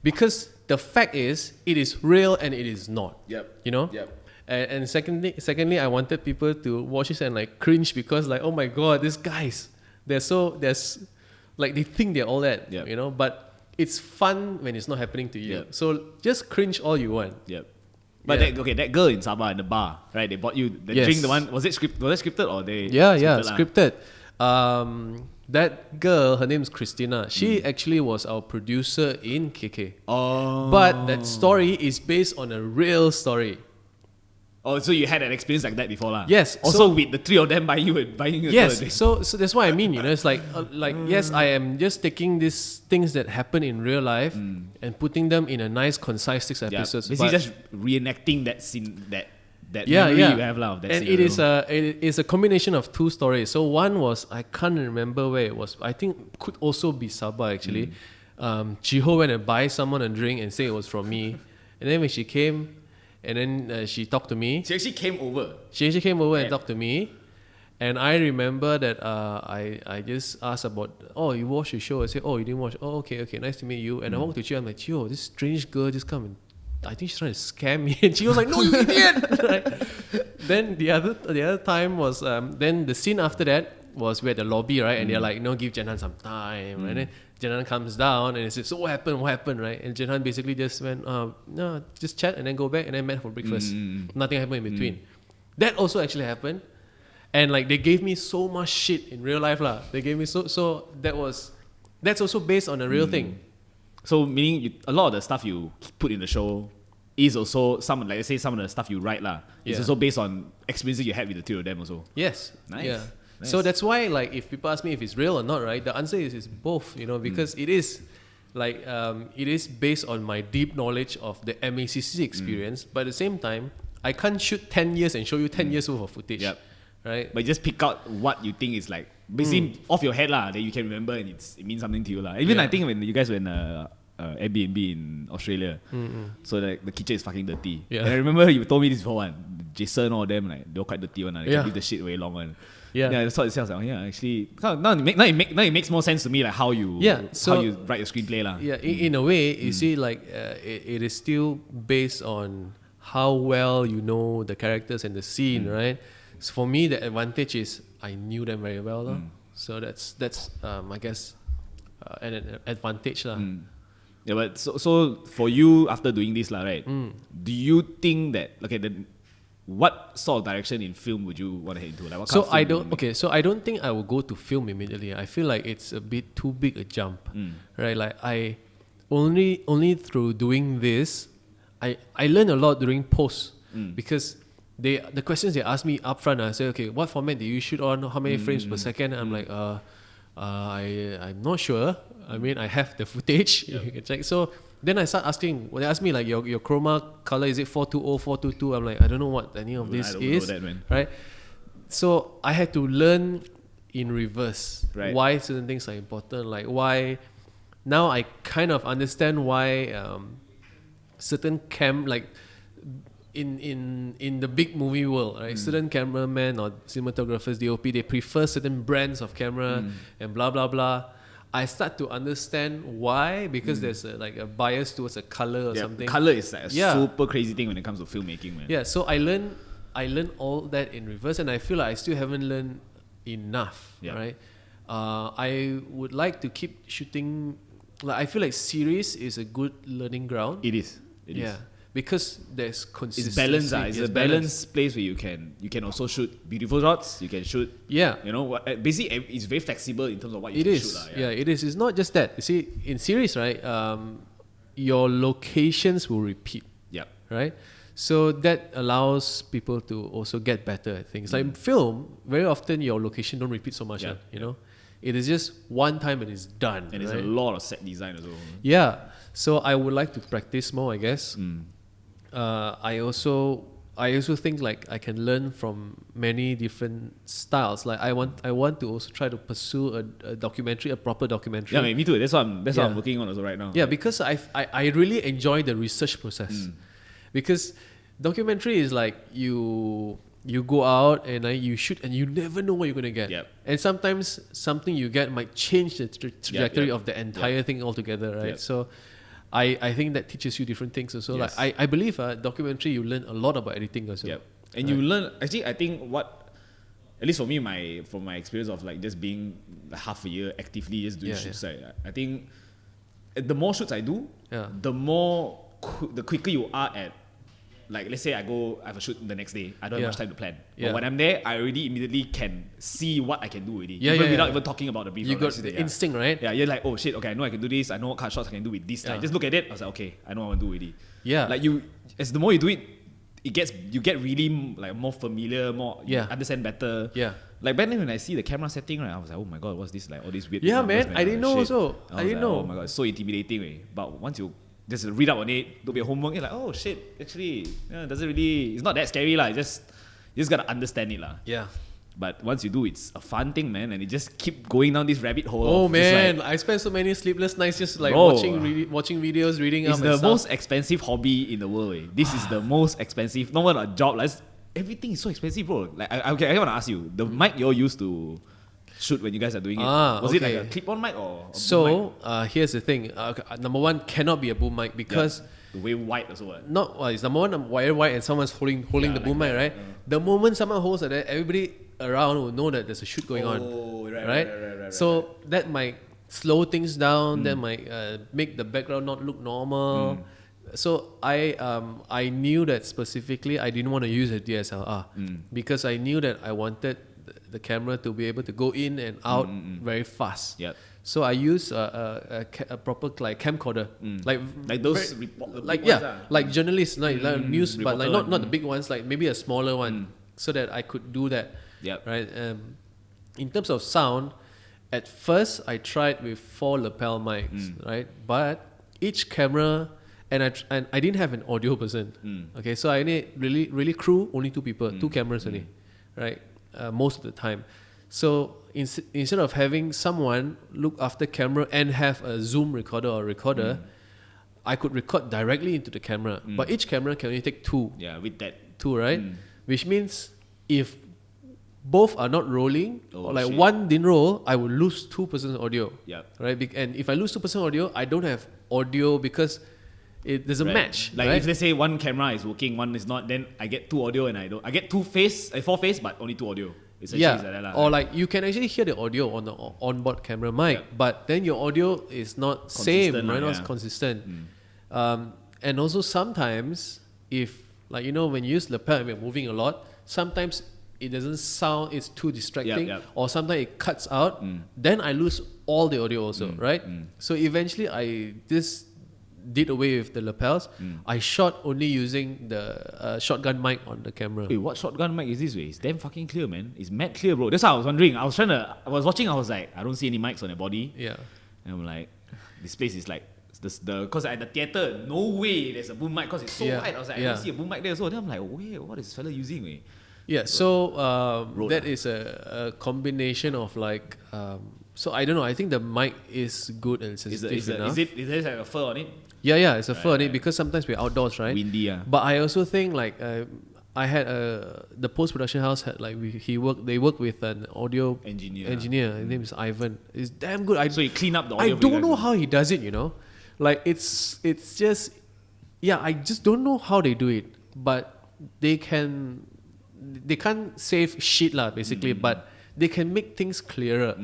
because the fact is, it is real and it is not. You know? And secondly, I wanted people to watch this and like cringe because like, oh my god, these guys, they think they're all that, you know? But it's fun when it's not happening to you. So just cringe all you want. But that girl in Sabah in the bar, right? They bought you the drink. The one was that scripted or they? Scripted. That girl, her name is Christina. She actually was our producer in KK. But that story is based on a real story. Oh, so you had an experience like that before, lah? Yes. Also, with the three of them buying you yes. So that's what I mean. You know, it's like yes, I am just taking these things that happen in real life and putting them in a nice, concise 6 episodes. Basically, just reenacting that scene, that memory you have, of that and scenario. it is a combination of 2 stories. So one was, I can't remember where it was. I think could also be Sabah actually. Chi Ho went and buy someone a drink and say it was from me, and then when she came. And then she talked to me. She actually came over. And talked to me. And I remember that I just asked about, you watched the show? I said, you didn't watch. Oh, okay, nice to meet you. And I walked to Chi. I'm like, Chi, this strange girl just come and I think she's trying to scam me. And she was like, no, you idiot! Right? Then the other time was, then the scene after that was we're at the lobby, right? And they're like, give Jenhan some time. And then Jenhan comes down and he says, so what happened, right? And Jenhan basically just went, no, just chat and then go back and then met for breakfast. Nothing happened in between. That also actually happened. And like they gave me so much shit in real life, lah. They gave me so that's also based on a real thing. So meaning a lot of the stuff you put in the show is also some of the stuff you write, lah. It's also based on experiences you had with the two of them also. Yes. Nice. Yeah. Nice. So that's why, like, if people ask me if it's real or not, right, the answer is both, you know, because it is, like, it is based on my deep knowledge of the MACC experience, but at the same time, I can't shoot 10 years and show you 10 years worth of footage, right? But just pick out what you think is, like, basically off your head, lah, that you can remember and it means something to you, lah. Even I think when you guys were in Airbnb in Australia, so like the kitchen is fucking dirty. And I remember you told me this before, one Jason, all them, like, they're quite dirty one, they can leave the shit way long one. I thought it sounds like, actually, now it makes more sense to me, like how you how you write your screenplay, lah. In a way, you see, like it is still based on how well you know the characters and the scene, right? So for me, the advantage is I knew them very well, so that's I guess an advantage, lah. Yeah, but so for you after doing this, lah, right? Do you think that what sort of direction in film would you want to head into? Like what kind So of film I would you don't. make? Okay, so I don't think I will go to film immediately. I feel like it's a bit too big a jump, right? Like I only through doing this, I learned a lot during post because the questions they ask me upfront. I say, okay, what format do you shoot on? How many frames per second? I'm like, I'm not sure. I mean, I have the footage. You can check. So then I start asking. When they ask me like your chroma color, is it 420, 422? I'm like, I don't know what any of this I don't is. know that, man. Right. So I had to learn in reverse why certain things are important. Like why now I kind of understand why certain like in the big movie world, right? Certain cameramen or cinematographers, DOP, they prefer certain brands of camera and blah blah blah. I start to understand why, because there's a bias towards a color or something. Color is like a super crazy thing when it comes to filmmaking, man. Yeah, so I learned all that in reverse, and I feel like I still haven't learned enough, right? I would like to keep shooting. Like I feel like series is a good learning ground. It is. It is. Because there's consistency. It's balance. It's a balanced place where you can also shoot beautiful shots. You can shoot. Yeah. You know, basically it's very flexible in terms of what you It can is. shoot. Yeah, it is. It's not just that. You see, in series, right? Your locations will repeat. Yep. Right. So that allows people to also get better at things. Like in film, very often your location don't repeat so much. You know, it is just one time and it's done. And there's a lot of set design as well. Yeah. So I would like to practice more, I guess. I also think like I can learn from many different styles. Like I want to also try to pursue a documentary, a proper documentary. Yeah, man, me too. That's what I'm working on also right now. Yeah, because I really enjoy the research process. Because documentary is like you go out and you shoot and you never know what you're gonna get. Yep. And sometimes something you get might change the trajectory of the entire thing altogether, right? Yep. So I think that teaches you different things also. Yes. Like I believe documentary you learn a lot about editing also. Yep. And you learn, actually I think at least for me, from my experience of like just being half a year actively just doing shoots, I think the more shoots I do, the quicker you are at, like let's say I have a shoot the next day, I don't have much time to plan. But when I'm there, I already immediately can see what I can do already. Without even talking about the brief. You got the instinct, right? Yeah, you're like, oh shit, okay, I know I can do this, I know what kind of shots I can do with this. Just look at it, I was like, okay, I know what I want to do already. Yeah. Like as the more you do it, you get really like more familiar, you understand better. Yeah. Like back then when I see the camera setting, right, I was like, oh my god, what's this, like all these weird man, I didn't know also. I didn't know. Oh my god, it's so intimidating, right? But once you just read up on it, do your homework, you're like, oh shit, actually, it's not that scary lah. You just gotta understand it lah. Yeah. But once you do, it's a fun thing, man, and it just keep going down this rabbit hole. Oh man, I spent so many sleepless nights just like watching videos, reading up. It's the most expensive hobby in the world. This is the most expensive. Not even a job. Like, everything is so expensive, bro. Like, I want to ask you, the mic you all used to shoot when you guys are doing it, was it like a clip-on mic or a boom mic? Here's the thing. Number one, cannot be a boom mic because the way wide also. It's number one, wire wide, and someone's holding the boom mic, right? The moment someone holds it, everybody around will know that there's a shoot going on. Right. So that might slow things down. That might make the background not look normal. So I knew that specifically I didn't want to use a DSLR because I knew that I wanted the camera to be able to go in and out very fast. Yep. So I use a proper like camcorder, like those like journalists, like news, but like not the big ones, like maybe a smaller one, so that I could do that. Yep. Right. In terms of sound, at first I tried with 4 lapel mics, right? But each camera, and I didn't have an audio person. Okay, so I need really crew, only 2 people, 2 cameras only, right? Most of the time. So instead of having someone look after camera and have a zoom recorder or recorder, I could record directly into the camera. But each camera can only take 2. Yeah, with that 2, right? Which means if both are not rolling, or like one didn't roll, I will lose 2% audio. Yeah. Right? And if I lose 2% audio, I don't have audio because there's a match. Like if let's say one camera is working, one is not, then I get 2 audio and I get 4 face, but only 2 audio. Or like you can actually hear the audio on the onboard camera mic, but then your audio is not same, right? Not consistent. And also sometimes if Like, when you use lapel and we're moving a lot, sometimes it doesn't sound, it's too distracting, or sometimes it cuts out, then I lose all the audio also, right? So eventually I did away with the lapels. I shot only using the shotgun mic on the camera. Wait, what shotgun mic is this way? It's damn fucking clear, man. It's mad clear, bro. That's how I was wondering. I was watching, I was like, I don't see any mics on the body. Yeah. And I'm like, this place is like, because at the theatre, no way there's a boom mic because it's so wide. I was like, I don't see a boom mic there. So then I'm like, wait, what is this fella using? Wait? Yeah, so that is a combination of like, so I don't know, I think the mic is good and sensitive enough. Is there like a fur on it? Yeah, it's a fur on it because sometimes we're outdoors, right? Windy, yeah. But I also think like, I had the post-production house had like, they work with an audio engineer. His name is Ivan. It's damn good. So he clean up the audio. I don't know how he does it, Like it's just, I just don't know how they do it. But they can't save shit lah, basically, but they can make things clearer.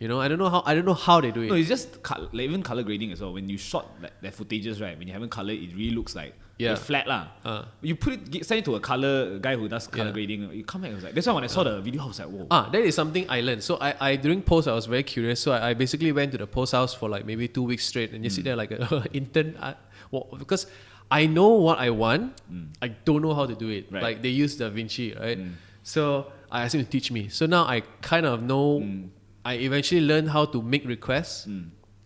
I don't know how they do it. No, it's just even color grading as well. When you shot their footages, right? When you haven't colored, it really looks like flat lah. You send it to a guy who does color grading. You come back, it was like, that's why when I saw the video, I was like, whoa. That is something I learned. So I during post, I was very curious. So I basically went to the post house for like maybe 2 weeks straight and just sit there like an intern. Because I know what I want, I don't know how to do it. Right. Like they use Da Vinci, right? So I asked him to teach me. So now I kind of know. I eventually learned how to make requests.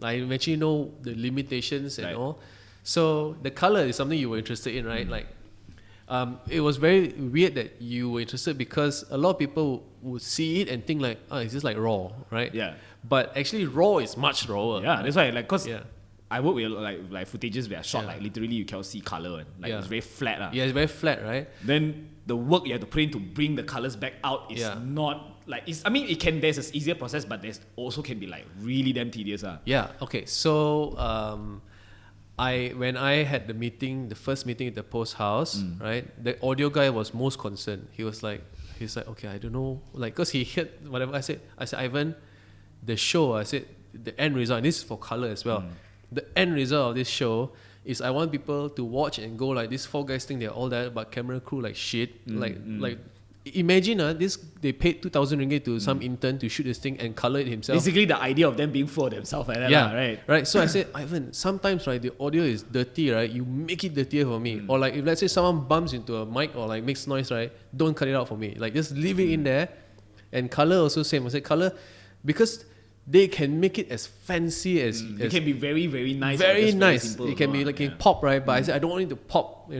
I eventually know the limitations and all. So the color is something you were interested in, right? Like, it was very weird that you were interested because a lot of people would see it and think like, it's just like raw, right? Yeah. But actually, raw is much rawer. Yeah, that's why, like, cause I work with like footages where I shot like literally you cannot see color, and it's very flat. Yeah, it's very flat, right? Then the work you have to put in to bring the colors back out is not like there's an easier process, but there's also can be like really damn tedious. Yeah. Okay. So when I had the first meeting at the post house, right? The audio guy was most concerned. He's like, okay, I don't know, like, cause he heard whatever I said. I said, Ivan, the show. I said the end result. And this is for color as well. The end result of this show is I want people to watch and go like, these 4 guys think they're all that, but camera crew like shit. Like imagine they paid 2,000 ringgit to some intern to shoot this thing and color it himself. Basically the idea of them being for themselves like that, right. So I said, Ivan, sometimes right the audio is dirty, right? You make it dirtier for me. Or like if let's say someone bumps into a mic or like makes noise, right? Don't cut it out for me. Like just leave it in there. And color also same. I said color because they can make it as fancy as it can be very, very nice. Very nice. It can be like in pop, right? But I said I don't want it to pop,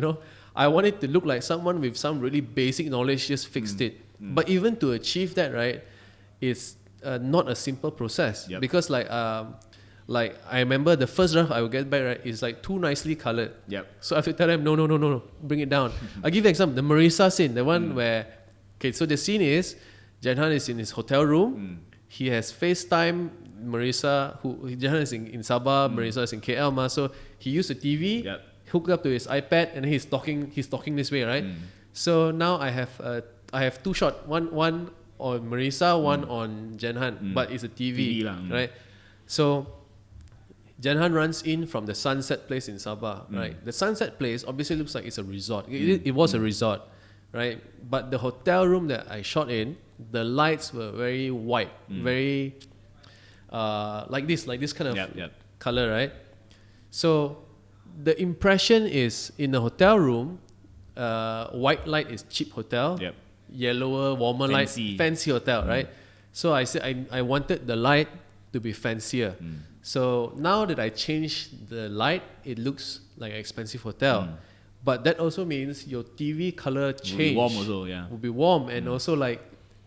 I want it to look like someone with some really basic knowledge just fixed it. But even to achieve that, right, it's not a simple process. Because like I remember the first draft I will get back, right, is like too nicely colored. So I have to tell them, no, bring it down. I'll give you an example. The Marisa scene, the one where, so the scene is, Jenhan is in his hotel room. He has FaceTime Marisa, Jenhan is in Sabah, Marisa is in KL, so he used a TV, hooked up to his iPad, and he's talking this way, right? So now I have 2 shots, one on Marisa, one on Jenhan, but it's a TV right? So Jenhan runs in from the Sunset Place in Sabah, right? The Sunset Place obviously looks like it's a resort. It was a resort, right? But the hotel room that I shot in, the lights were very white, very like this kind of color, right? So the impression is in the hotel room, white light is cheap hotel, yellower, warmer light, fancy hotel, right? So I said I wanted the light to be fancier. So now that I changed the light, it looks like an expensive hotel. But that also means your TV color change will be warm, and also like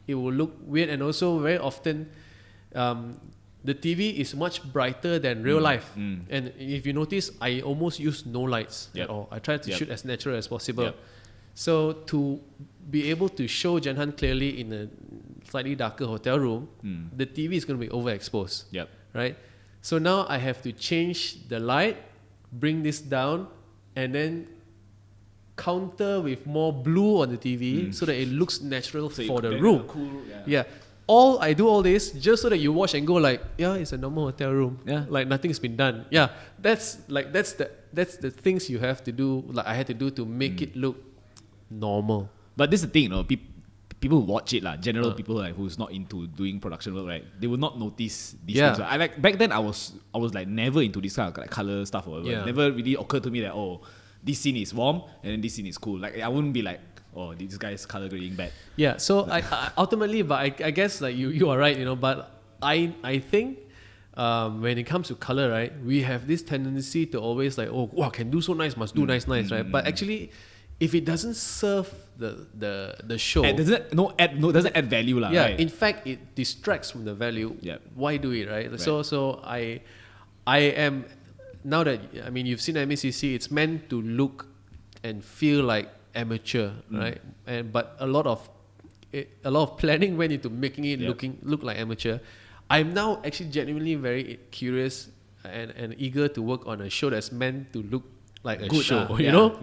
it will look weird, and also very often the TV is much brighter than real life. And if you notice, I almost use no lights at all. I try to shoot as natural as possible. So to be able to show Jenhan clearly in a slightly darker hotel room, the TV is going to be overexposed. Right? So now I have to change the light, bring this down, and then counter with more blue on the TV so that it looks natural for the room. I do all this just so that you watch and go like, it's a normal hotel room. Like nothing's been done. That's the things you have to do. Like I had to do to make it look normal. But this is the thing, you know, people who watch it, general people like who's not into doing production work, right? They will not notice these things. Right? I like back then I was like never into this kind of like color stuff or whatever. Yeah. It never really occurred to me that this scene is warm and then this scene is cool. Like I wouldn't be like, oh, this guy's color grading bad. Yeah, so I ultimately, but I guess like you are right, you know, but I think when it comes to color, right, we have this tendency to always like, oh, wow, can do so nice, must do nice, right? But actually, if it doesn't serve the show, doesn't add value, yeah, right? in fact, it distracts from the value. Yep. Why do it, right? So I am, now that, I mean, you've seen MACC, it's meant to look and feel like amateur, right? But a lot of planning went into making it look like amateur. I'm now actually genuinely very curious and eager to work on a show that's meant to look like a show, you know?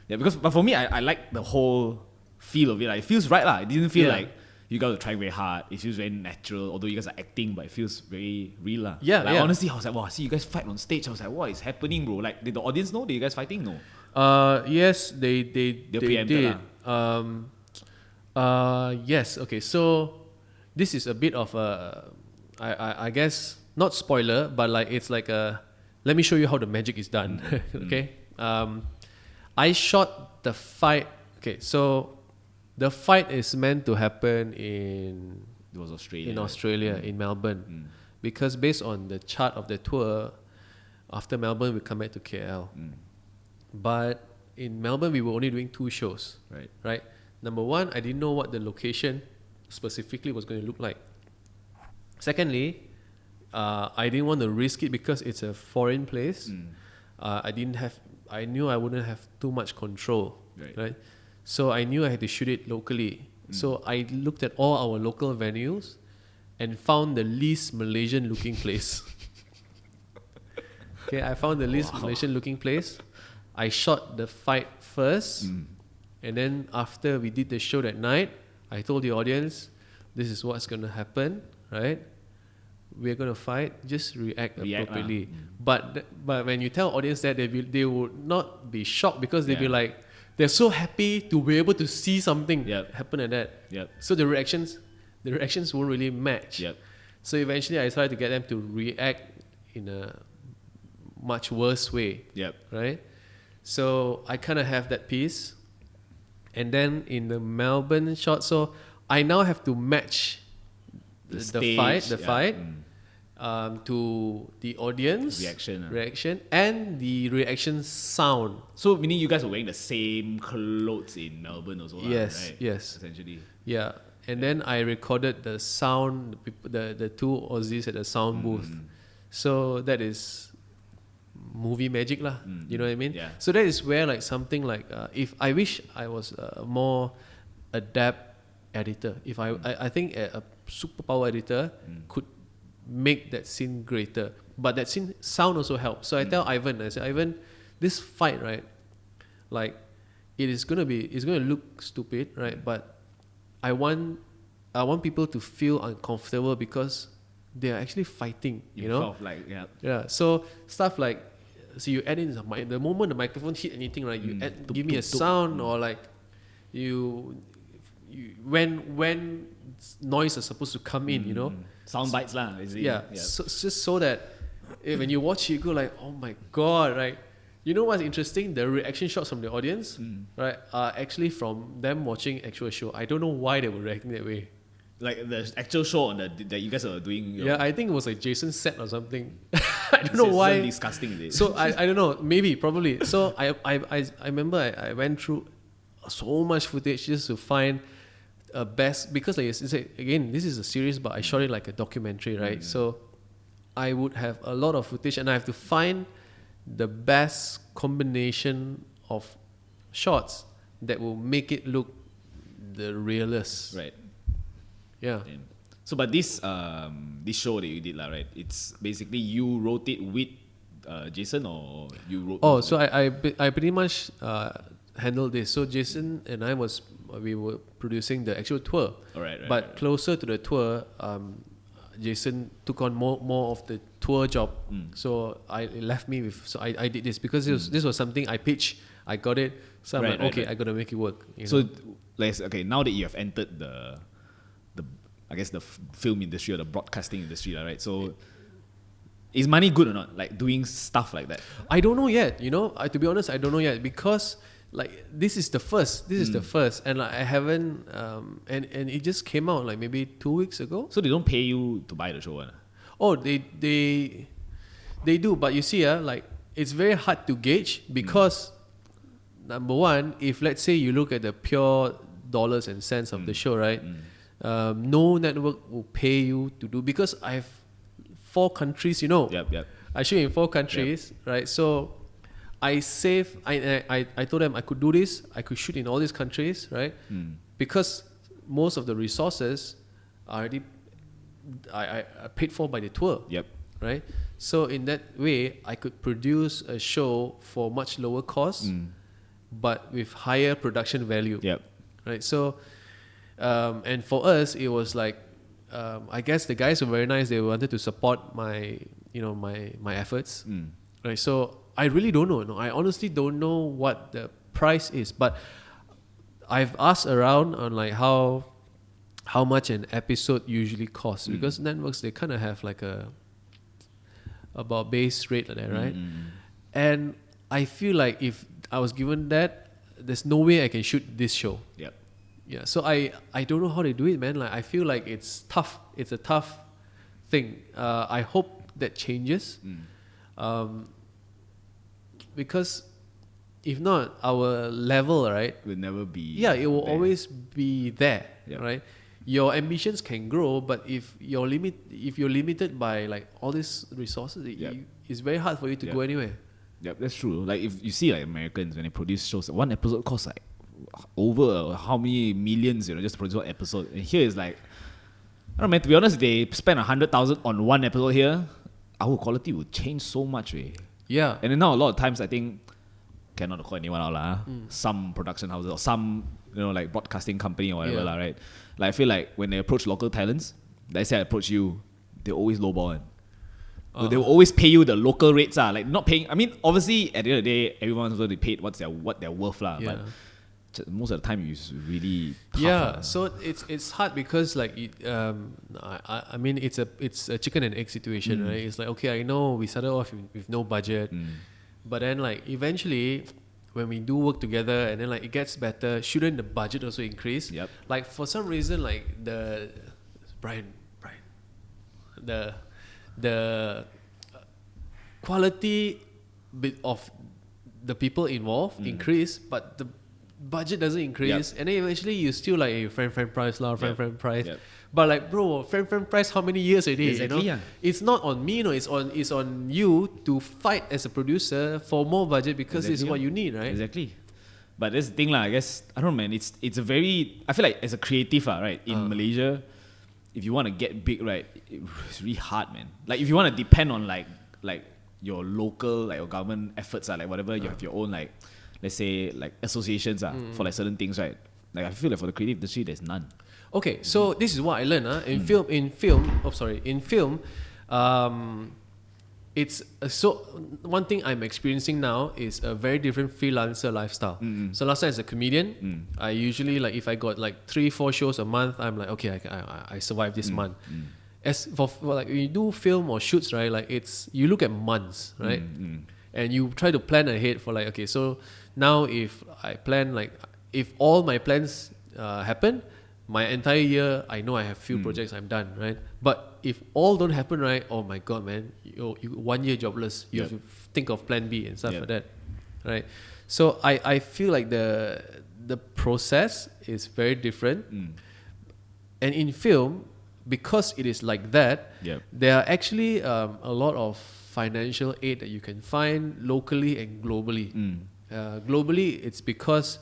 Yeah, but for me, I like the whole feel of it. Like, it feels right, lah. It didn't feel like you guys are trying very hard. It feels very natural, although you guys are acting, but it feels very real, lah. Honestly, I was like, wow, see you guys fight on stage. I was like, what is happening, bro? Like, did the audience know that you guys fighting? No. Yes, they did. Yes. Okay. So this is a bit of a, I guess not spoiler, but like it's like a, let me show you how the magic is done. Okay. I shot the fight. Okay. So the fight is meant to happen in Australia, in Melbourne, because based on the chart of the tour, after Melbourne we come back to KL. But in Melbourne, we were only doing 2 shows. Right. Number one, I didn't know what the location specifically was going to look like. Secondly, I didn't want to risk it because it's a foreign place. I knew I wouldn't have too much control. Right. So I knew I had to shoot it locally. So I looked at all our local venues and found the least Malaysian looking place. Okay, I found the least Malaysian looking place. I shot the fight first, and then after we did the show that night, I told the audience, this is what's going to happen, right? We're going to fight, just react appropriately. But when you tell audience that, they would not be shocked because they'll be like, they're so happy to be able to see something happen like that. So the reactions won't really match. So eventually I tried to get them to react in a much worse way, right? So I kind of have that piece. And then in the Melbourne shot, so I now have to match the fight to the audience reaction and the reaction sound. So meaning you guys were wearing the same clothes in Melbourne also, right? Yes. Essentially. Yeah. And then I recorded the sound, the 2 Aussies at the sound booth. So that is movie magic lah. You know what I mean? So that is where like something like if I wish I was a more adept editor. If I think a superpower editor could make that scene greater, but that scene sound also helps. So I tell Ivan, I say, Ivan, this fight, right, like it's gonna look stupid, right, but I want people to feel uncomfortable because they are actually fighting, you know? So stuff like, so you add in the moment the microphone hit anything, right? You give me a sound, or like you when noise is supposed to come in, you know? Sound bites lah. So just so that when you watch it, you go like, oh my god, right? You know what's interesting? The reaction shots from the audience, right, are actually from them watching actual show. I don't know why they were reacting that way. Like the actual show on that you guys are doing. I think it was like Jason's set or something. I don't know why. Disgusting, is it? So I don't know. Maybe, probably. So I remember I went through so much footage just to find a best, because like again, this is a series, but I shot it like a documentary, right? So I would have a lot of footage, and I have to find the best combination of shots that will make it look the realest. Right. Yeah. So, but this show that you did, right? It's basically you wrote it with Jason, or you wrote? Oh, so I pretty much handled this. So Jason and I we were producing the actual tour. But closer to the tour, Jason took on more of the tour job. So it left me with. So I did this because this was something I pitched I got it. So I'm Right, like, right, okay, right. I gotta make it work. So, okay, now that you have entered the I guess the film industry or the broadcasting industry, right? So, is money good or not? Like doing stuff like that. I don't know yet. To be honest, I don't know yet because like this is the first. This is the first, and like, I haven't. And it just came out like maybe 2 weeks ago. So they don't pay you to buy the show, Oh, they do, but you see, like it's very hard to gauge because number one, if let's say you look at the pure dollars and cents of the show, right? No network will pay you to do because I have 4 countries, Yep. I shoot in 4 countries, right? So I save. I told them I could do this. I could shoot in all these countries, right? Because most of the resources are already I paid for by the tour. Yep. Right. So in that way, I could produce a show for much lower cost, but with higher production value. Yep. Right. So, and for us, it was like, I guess the guys were very nice. They wanted to support my efforts. Right. So I really don't know. No, I honestly don't know what the price is, but I've asked around on like how much an episode usually costs because networks, they kind of have like about base rate like that, right? And I feel like if I was given that, there's no way I can shoot this show. Yep. Yeah, so I don't know how they do it, man. Like I feel like it's tough. It's a tough thing. I hope that changes, because if not, our level, right? Will never be. Yeah, it will there. always be there, Yep. right? Your ambitions can grow, but if you're limited by like all these resources, it's very hard for you to go anywhere. Yep, that's true. Like if you see like Americans when they produce shows, one episode costs like over how many millions, just to produce one episode. And here is like, I don't know, man, to be honest, they spend 100,000 on one episode here, our quality would change so much, eh? Yeah. And then now a lot of times I think, cannot call anyone out lah, some production houses or some like broadcasting company or whatever lah, right? Like I feel like when they approach local talents, let's say I approach you, they always lowball one. They will always pay you the local rates, like not paying. I mean, obviously at the end of the day, everyone's going to be paid what they're worth lah. Yeah. But most of the time, it's really tough. Yeah. So it's hard because like I mean it's a chicken and egg situation, right? It's like, okay, I know we started off with no budget, but then like eventually, when we do work together and then like it gets better, shouldn't the budget also increase? Yep. Like for some reason, like Brian, the quality bit of the people involved increase, but the budget doesn't increase, and then eventually you still like friend price lah, friend price. Yep. But like, bro, friend price, how many years already? Exactly, yeah. It's not on me, it's on you to fight as a producer for more budget because it's what you need, right? Exactly. But that's the thing lah. I guess I don't know, man. It's a very, I feel like as a creative, right, in Malaysia, if you want to get big, right, it's really hard, man. Like if you want to depend on like your local, like your government efforts, like whatever, you have your own like, let's say like associations for like certain things, right? Like I feel like for the creative industry, there's none. Okay, so this is what I learned. In film, it's so one thing I'm experiencing now is a very different freelancer lifestyle. So last time as a comedian, I usually like if I got like 3-4 shows a month, I'm like, okay, I survive this month. As for like when you do film or shoots, right? Like you look at months, right? And you try to plan ahead for like, okay, so now if I plan like if all my plans happen, my entire year, I know I have few projects I'm done, right? But if all don't happen, right? Oh my god, man, you 1 year jobless. You have to think of plan B and stuff like that, right? So I feel like the process is very different, and in film, because it is like that, there are actually a lot of financial aid that you can find locally and globally. Globally, it's because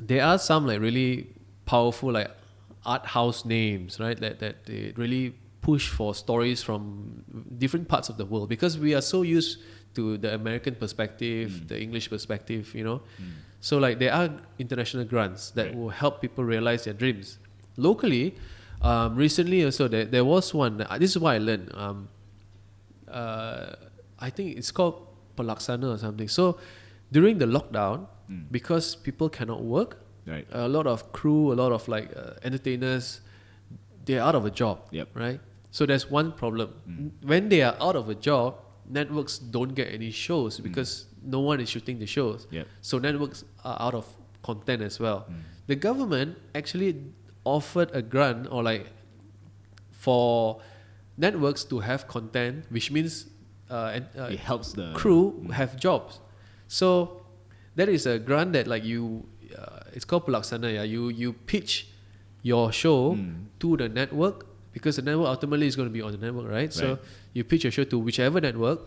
there are some like really powerful like art house names, right? That they really push for stories from different parts of the world because we are so used to the American perspective, the English perspective, So like there are international grants that will help people realize their dreams. Locally, recently also there was one. This is what I learned. I think it's called Pelaksana or something. So during the lockdown, because people cannot work, Right. a lot of crew, a lot of entertainers, they're out of a job, Yep. right? So there's one problem. When they are out of a job, networks don't get any shows because no one is shooting the shows. Yep. So networks are out of content as well. The government actually offered a grant for networks to have content, which means It helps the crew have jobs. So that is a grant that it's called Pelaksana. Yeah, you pitch your show to the network because the network ultimately is going to be on the network, right? So you pitch your show to whichever network,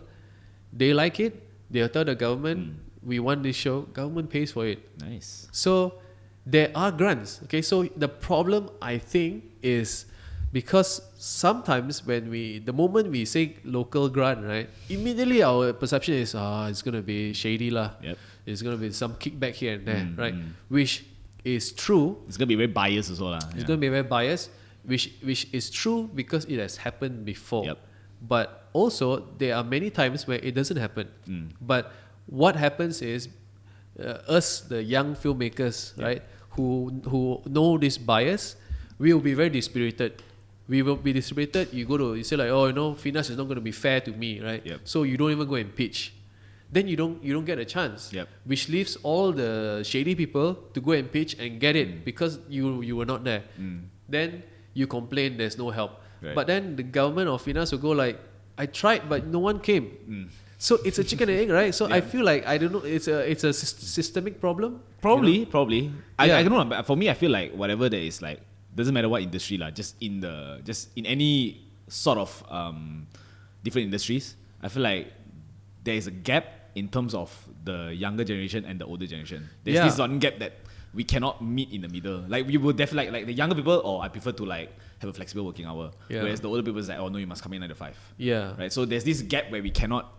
they like it, they'll tell the government, we want this show, government pays for it. Nice. So there are grants. Okay, so the problem I think is because sometimes the moment we say local grant, right, immediately our perception is it's gonna be shady lah. Yep. It's gonna be some kickback here and there, right? Which is true. It's gonna be very biased as well, lah. It's gonna be very biased, which is true because it has happened before. Yep. But also there are many times where it doesn't happen. But what happens is us, the young filmmakers, right, who know this bias, we will be very dispirited. We will be dispirited. You say Finas is not going to be fair to me, right? Yep. So you don't even go and pitch. Then you don't get a chance. Yep. Which leaves all the shady people to go and pitch and get it because you were not there. Then you complain there's no help. Right. But then the government or Finas will go I tried but no one came. So it's a chicken and egg, right? So I feel I don't know. It's a systemic problem. Probably. I don't know. But for me, I feel like whatever there is, doesn't matter what industry, just in any sort of different industries, I feel like there is a gap in terms of the younger generation and the older generation. There's this one gap that we cannot meet in the middle. We will definitely like the younger people, I prefer to have a flexible working hour. Yeah. Whereas the older people is no, you must come in 9 to 5. Yeah. Right. So there's this gap where we cannot.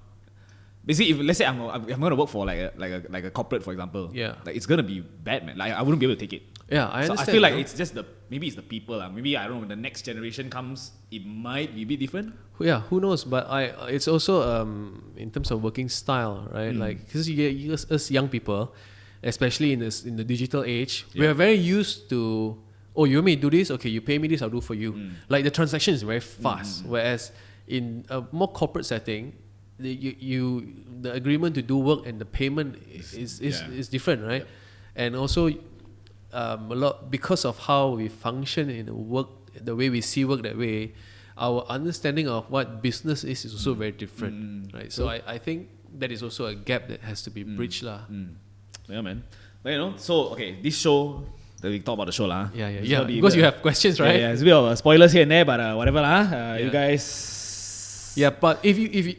Basically, if let's say I'm going to work for like a corporate, for example, it's going to be bad, man. I wouldn't be able to take it. Yeah, I understand. So I feel like it's just maybe it's the people. Maybe I don't know. When the next generation comes, it might be a bit different. Yeah, who knows? But it's also in terms of working style, right? Because us young people, especially in the digital age, we are very used to. Oh, you want me to do this? Okay, you pay me this, I'll do for you. The transaction is very fast. Whereas in a more corporate setting, the agreement to do work and the payment is different, right? And also a lot because of how we function in work, the way we see work that way, our understanding of what business is also very different, right? So I think that is also a gap that has to be bridged lah. Yeah, man. But so this show that we talk about the show lah. Yeah. Because you have questions, right? Yeah, it's a bit of spoilers here and there, but whatever lah. You guys. Yeah, but if you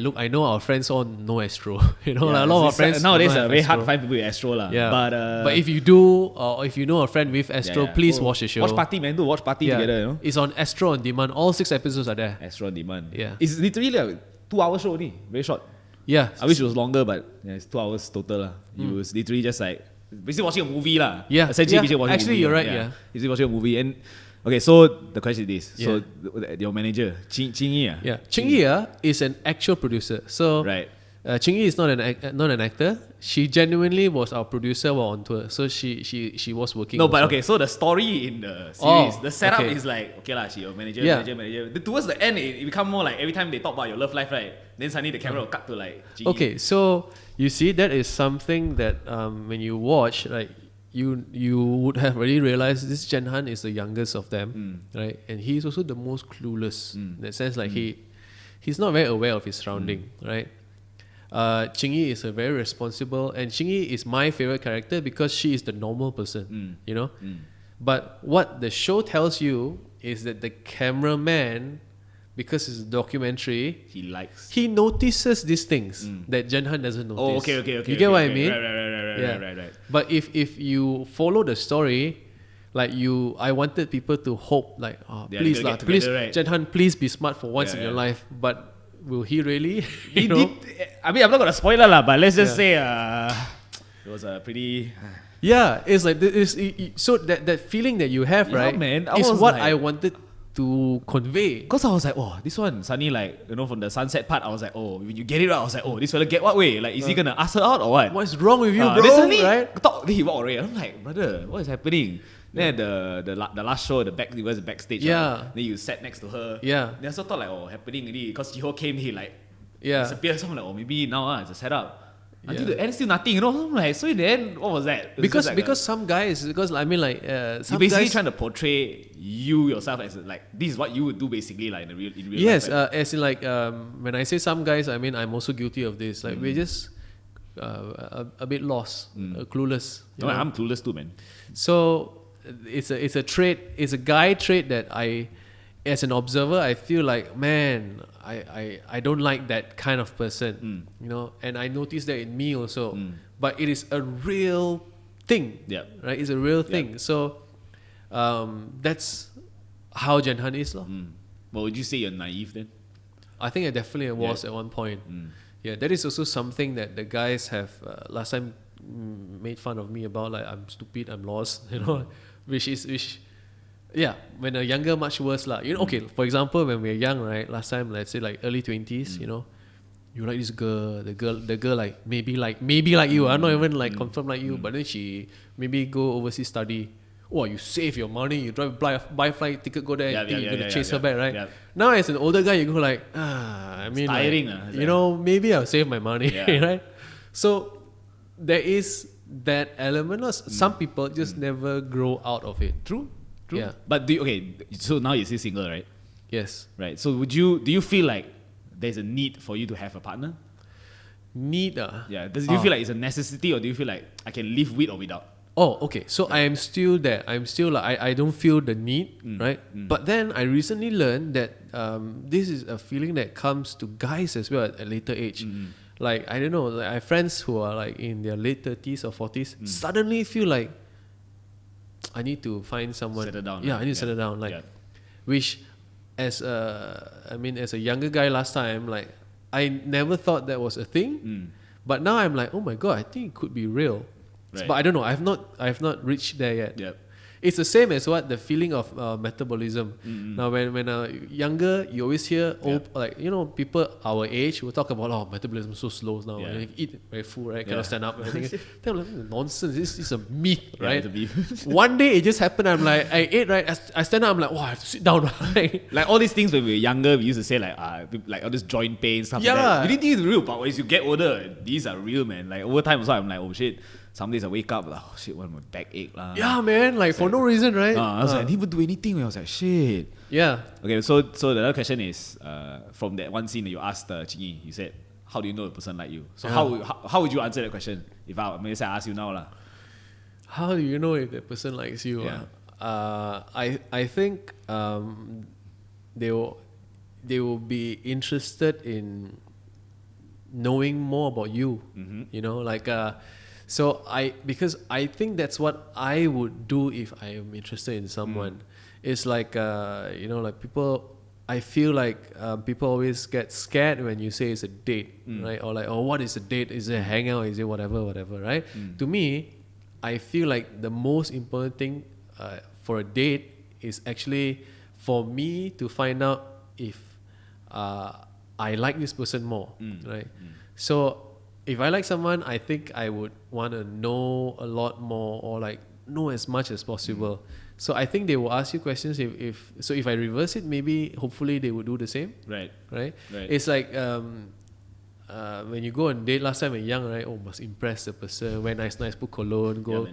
look, I know our friends all know Astro. A lot of our friends nowadays don't have very hard Astro. to find people with Astro lah. Yeah, but if you do, or if you know a friend with Astro, please watch the show. Watch party, man. Do watch party together. It's on Astro On Demand. All 6 episodes are there. Astro On Demand. Yeah, it's literally a 2-hour show only. Very short. Yeah, I wish it was longer, but it's 2 hours total lah. You was literally just basically watching a movie lah. Yeah, essentially basically watching actually a movie. you're right. Yeah, basically watching a movie. And okay, so the question is this: Yeah. so your manager, Ching Yi, yeah, Ching Yi is an actual producer. So right. Ching Yi is not an actor. She genuinely was our producer while on tour. So she was working. No, but also. okay. So the story in the series, the setup is she your manager, manager. Towards the end, it become more like every time they talk about your love life, right? Then suddenly the camera will cut to Ching Yi. Okay, so you see that is something that when you watch, you would have already realized this Jenhan is the youngest of them, right? And he's also the most clueless in that sense. He's not very aware of his surrounding, right? Ching Yi is a very responsible, and Ching Yi is my favorite character because she is the normal person, But what the show tells you is that the cameraman, because it's a documentary, he notices these things that Jenhan doesn't notice. Oh, okay. You get what I mean? Right. But if you follow the story, I wanted people to hope, please, right? Jenhan, please be smart for once in your life. But will he really? I mean, I'm not gonna spoil it, but let's just say it was a pretty. Yeah, it's so that feeling that you have, right? Man, is what I wanted to convey. Because I was like, oh, this one suddenly like, you know, from the sunset part, I was like, oh, when you get it right, I was like, oh, this fella get what way? Like, is he gonna ask her out or what? What's wrong with you, bro? Then suddenly, Right? then he walked away. I'm like, brother, what is happening? Then the last show, it was the backstage. Yeah. Right? Then you sat next to her. Yeah. Then I also thought like, oh, happening already. Because Chi Ho came, he like Yeah. disappeared. So I'm like, oh, maybe now it's a setup. Until Yeah. the end, still nothing. You know, I'm like, so in the end, what was that? It was just like Because some guys, I mean like you're some basically guys. trying to portray you yourself as like this is what you would do basically like in real Yes, life. Right? as in like when I say some guys, I mean I'm also guilty of this. Like we're just a bit lost, clueless. you No, know. I'm clueless too, man. So it's a trait. It's a guy trait that I, as an observer, I feel like, man, I don't like that kind of person. You know, and I noticed that in me also. But it is a real thing. Yeah. Right. It's a real thing. So that's how Jenhan is, lor. Well, would you say you're naive then? I think I definitely was at one point. Yeah, that is also something that the guys have last time made fun of me about. Like, I'm stupid, I'm lost, you know, which yeah, when a younger, much worse lah. You know, okay, for example, when we were young, right? Last time, let's say like early 20s, you know, you like this girl, the girl like maybe like you. I'm not even like confirm like you, but then she maybe go overseas study. Oh, you save your money, you buy flight ticket, go there, you think you're gonna chase her back, right? Yeah. Now as an older guy, you go like, I mean, tiring, like, you know, maybe I'll save my money, right? So there is that element. Some people just never grow out of it. True. Yeah. But so now you're still single, right? Yes. Right. So do you feel like there's a need for you to have a partner? Need Yeah. Do you feel like it's a necessity, or do you feel like I can live with or without? Oh, okay. So I am still there. I'm still like I don't feel the need, right? But then I recently learned that this is a feeling that comes to guys as well at a later age. Like, I don't know, like I have friends who are like in their late 30s or 40s suddenly feel like I need to find someone. Settle down. Yeah, I need to settle down. Like, which as a younger guy last time, like I never thought that was a thing. But now I'm like, oh my god, I think it could be real. Right. But I don't know. I have not reached there yet. Yep. It's the same as what the feeling of metabolism. Now, when younger, you always hear like, you know, people our age will talk about, oh, metabolism is so slow now. Yeah. And you eat very full, right? Cannot stand up. Then I'm like, nonsense. This is a myth, right? It's a beef. One day it just happened. I'm like, I ate, right? I stand up. I'm like, oh, I have to sit down. Right? Like all these things when we were younger, we used to say like all this joint pain stuff. Yeah. Like that. We didn't think it's real, but as you get older, these are real, man. Like over time, also I'm like, oh shit. Some days I wake up like, oh shit, what my back ache lah. Yeah, man. Like for no reason, right? I was like, I didn't even do anything. I was like, shit. Yeah. Okay, so the other question is, from that one scene that you asked Chingy, you said, how do you know a person like you? So how would you answer that question if I ask you now lah? How do you know if that person likes you? Yeah. I think they will be interested in knowing more about you. You know, like because I think that's what I would do if I am interested in someone. It's like you know, like people. I feel like people always get scared when you say it's a date, right? Or like, oh, what is a date? Is it a hangout? Is it whatever, right? To me, I feel like the most important thing for a date is actually for me to find out if I like this person more, right? So if I like someone, I think I would want to know a lot more, or like know as much as possible. So I think they will ask you questions. If I reverse it, maybe hopefully they would do the same. Right. It's like when you go on date last time when you're young, right? Oh, must impress the person. Wear nice, put cologne. Go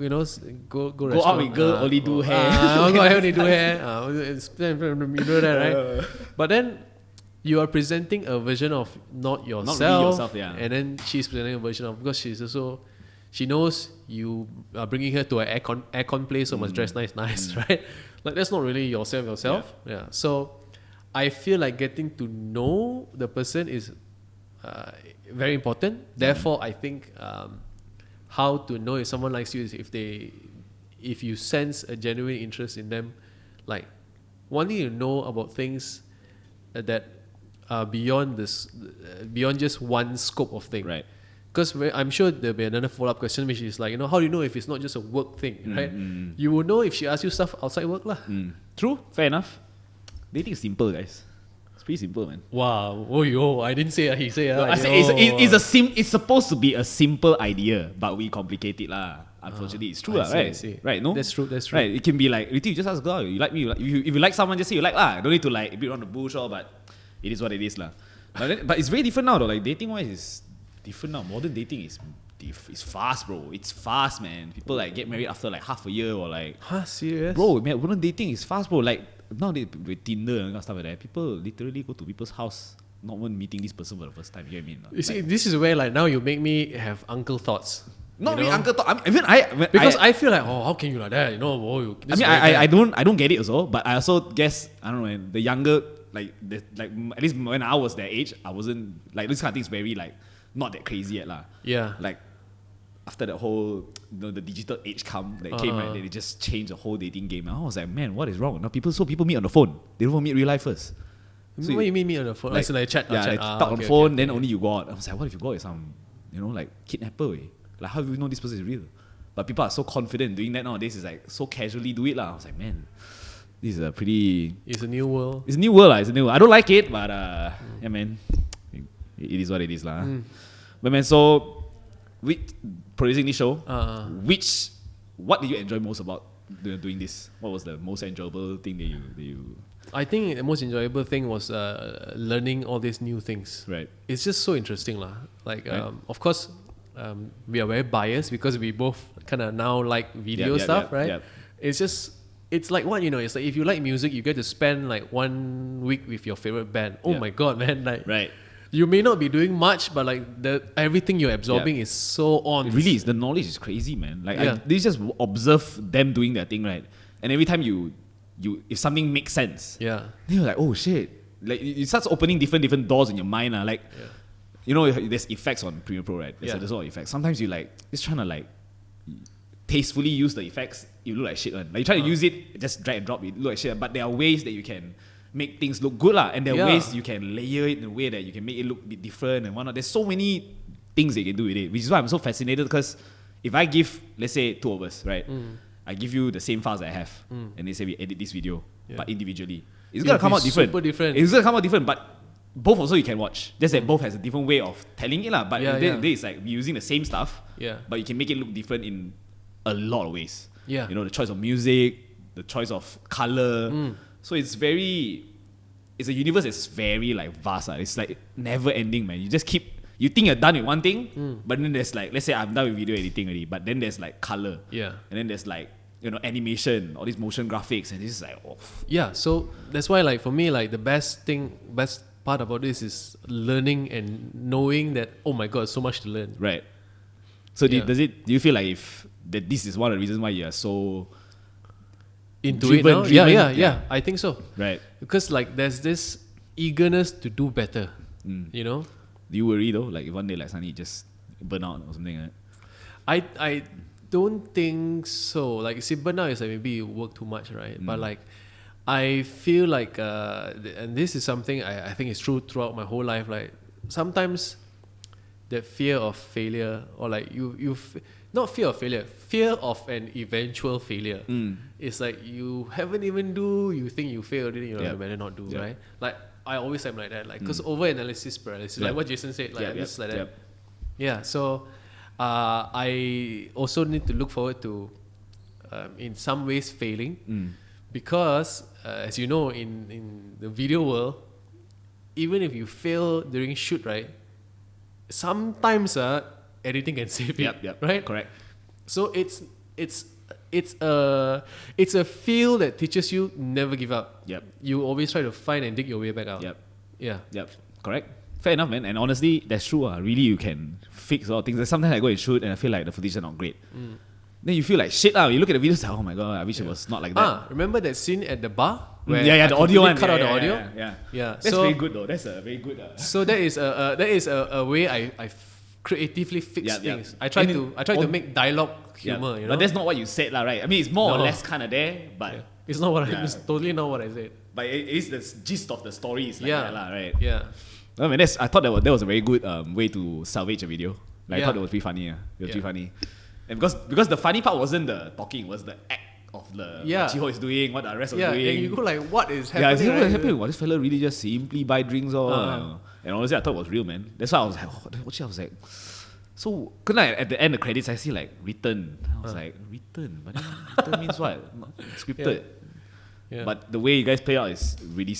you know, go restaurant. Out with girl, only do hair. Go out only do hair. Stand in the middle there, right? But then you are presenting a version of not yourself, Not really yourself, yeah. And then she's presenting a version of, because she knows you are bringing her to an aircon place, so must dress nice, right? Like that's not really yourself. Yeah. So I feel like getting to know the person is very important. Therefore, I think how to know if someone likes you is if you sense a genuine interest in them, like wanting to know about things that beyond just one scope of thing, Right. Because I'm sure there'll be another follow-up question, which is like, you know, how do you know if it's not just a work thing, right? You will know if she asks you stuff outside work lah. True, fair enough. Dating is simple, guys. It's pretty simple, man. Wow. Oh, yo, I didn't say he say. I say it's supposed to be a simple idea, but we complicate it lah. Unfortunately, it's true, I right? see. Right? No, That's true. Right? It can be like, you just ask girl, you like me? If you like someone, just say you like lah. Don't need to like beat around the bush or, but it is what it is lah. But it's very different now though. Like dating wise is different now. Modern dating is fast, bro. It's fast, man. People like get married after like half a year or like. Huh? Serious? Bro, man, modern dating is fast, bro. Like nowadays with Tinder and stuff like that, people literally go to people's house, not even meeting this person for the first time. You know what I mean? You see, this is where like now you make me have uncle thoughts. Not you really know? uncle thought. I feel like, how can you like that? You know, I don't get it also, but I also guess I don't know, the younger like at least when I was their age, I wasn't like this kind of thing is very like not that crazy yet lah. Yeah. Like after the whole the digital age came right, they just changed the whole dating game. I was like, man, what is wrong? Now people meet on the phone. They don't meet real life first. So what you mean meet on the phone? Like chat. Yeah, chat. Talk on the phone, then only you go out. I was like, what if you go out with some, like kidnapper way? Like how do you know this person is real? But people are so confident doing that nowadays. Is like so casually do it lah. I was like, man, this is a pretty. It's a new world. It's a new world lah. It's a new world. I don't like it, but yeah, man, it is what it is lah. But man, so with producing this show, what did you enjoy most about doing this? What was the most enjoyable thing that you? I think the most enjoyable thing was learning all these new things. Right. It's just so interesting lah. Like right. of course. We are very biased because we both kind of now like video stuff, right? Yep. It's like what, it's like if you like music, you get to spend like 1 week with your favorite band. Oh my god, man! Like, right. You may not be doing much, but like everything you're absorbing is so on. It really is. The knowledge is crazy, man. Like they just observe them doing their thing, right? And every time you if something makes sense, then you're like, oh shit! Like it starts opening different doors in your mind, like. There's effects on Premiere Pro, right? There's a lot of effects. Sometimes you like just trying to like tastefully use the effects. You look like shit, man. Like you try to use it, just drag and drop it, look like shit. But there are ways that you can make things look good, lah. And there are ways you can layer it in a way that you can make it look a bit different and whatnot. There's so many things that you can do with it, which is why I'm so fascinated. Because if I give, let's say, two of us, right? I give you the same files I have, and they say we edit this video, but individually, it's gonna come out different. Super different. It's gonna come out different, but. Both also you can watch. Just that both has a different way of telling it lah. But it's like we're using the same stuff. But you can make it look different in a lot of ways. Yeah. The choice of music, the choice of color. So it's a universe that's very like vast. It's like never ending, man. You just you think you're done with one thing, but then there's like, let's say I'm done with video editing already, but then there's like color. Yeah. And then there's like, animation, all these motion graphics, and this is like, Yeah, so that's why like for me, like the best part about this is learning and knowing that, oh my god, so much to learn. Right. So do you feel like that this is one of the reasons why you are so into it now? Yeah, I think so. Right. Because like there's this eagerness to do better. Do you worry though, like if one day like suddenly you just burn out or something, right? I don't think so. Like, see, burnout is like maybe you work too much, right? But like I feel like, and this is something I think is true throughout my whole life. Like sometimes that fear of failure, or like not fear of failure, fear of an eventual failure. It's like you haven't even you think you failed, then you better not do, right? Like I always am like that, like because over-analysis paralysis, like what Jason said, like just like that. Yeah. So I also need to look forward to, in some ways, failing. Because, as you know, in the video world, even if you fail during shoot, right, sometimes editing can save it, right? Correct. So it's a field that teaches you never give up. Yep. You always try to find and dig your way back out. Yep. Yeah. Yep. Correct. Fair enough, man. And honestly, that's true. Really, you can fix a lot of things. Like sometimes I go and shoot and I feel like the footage is not great. Then you feel like shit lah. You look at the videos, like, oh my god, I wish it was not like that. Remember that scene at the bar? Where the audio one. Cut out the audio. Yeah. That's very good though. That's a very good. So that is a way I creatively fix things. I try to make dialogue humor. But that's not what you said lah, right? I mean, it's more or less kind of there, but it's not it's totally not what I said. But it is the gist of the story is like that lah, right? Yeah. I mean, I thought that was a very good way to salvage a video. Like, I thought it was pretty funny. It was pretty funny. And because the funny part wasn't the talking, it was the of the Yeah. what Chi Ho is doing, what the rest are Yeah, doing. and you go like, what is Yeah, happening? what's happening? Well, this fella really just simply buy drinks or and honestly I thought it was real, man. That's why I was like, I was like, so at the end of the credits I see like written. I was like, written? But then written means what? Not scripted. Yeah. But the way you guys play out is really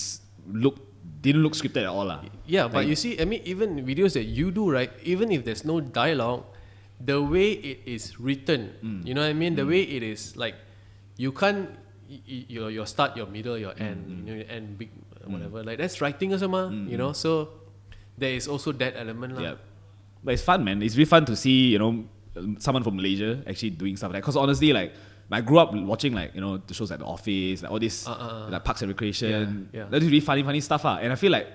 didn't look scripted at all. Yeah, Like, but you see, I mean, even videos that you do, right? Even if there's no dialogue, the way it is written, you know what I mean? The way it is, like, you can't, your start, your middle, your end, you know, and big, whatever. Like, that's writing also, you know? So, there is also that element. Yeah. But it's fun, man. It's really fun to see, you know, someone from Malaysia actually doing stuff like that. Because honestly, like, I grew up watching, like, you know, the shows like The Office, like all this, like Parks and Recreation. Yeah. That is really funny stuff. And I feel like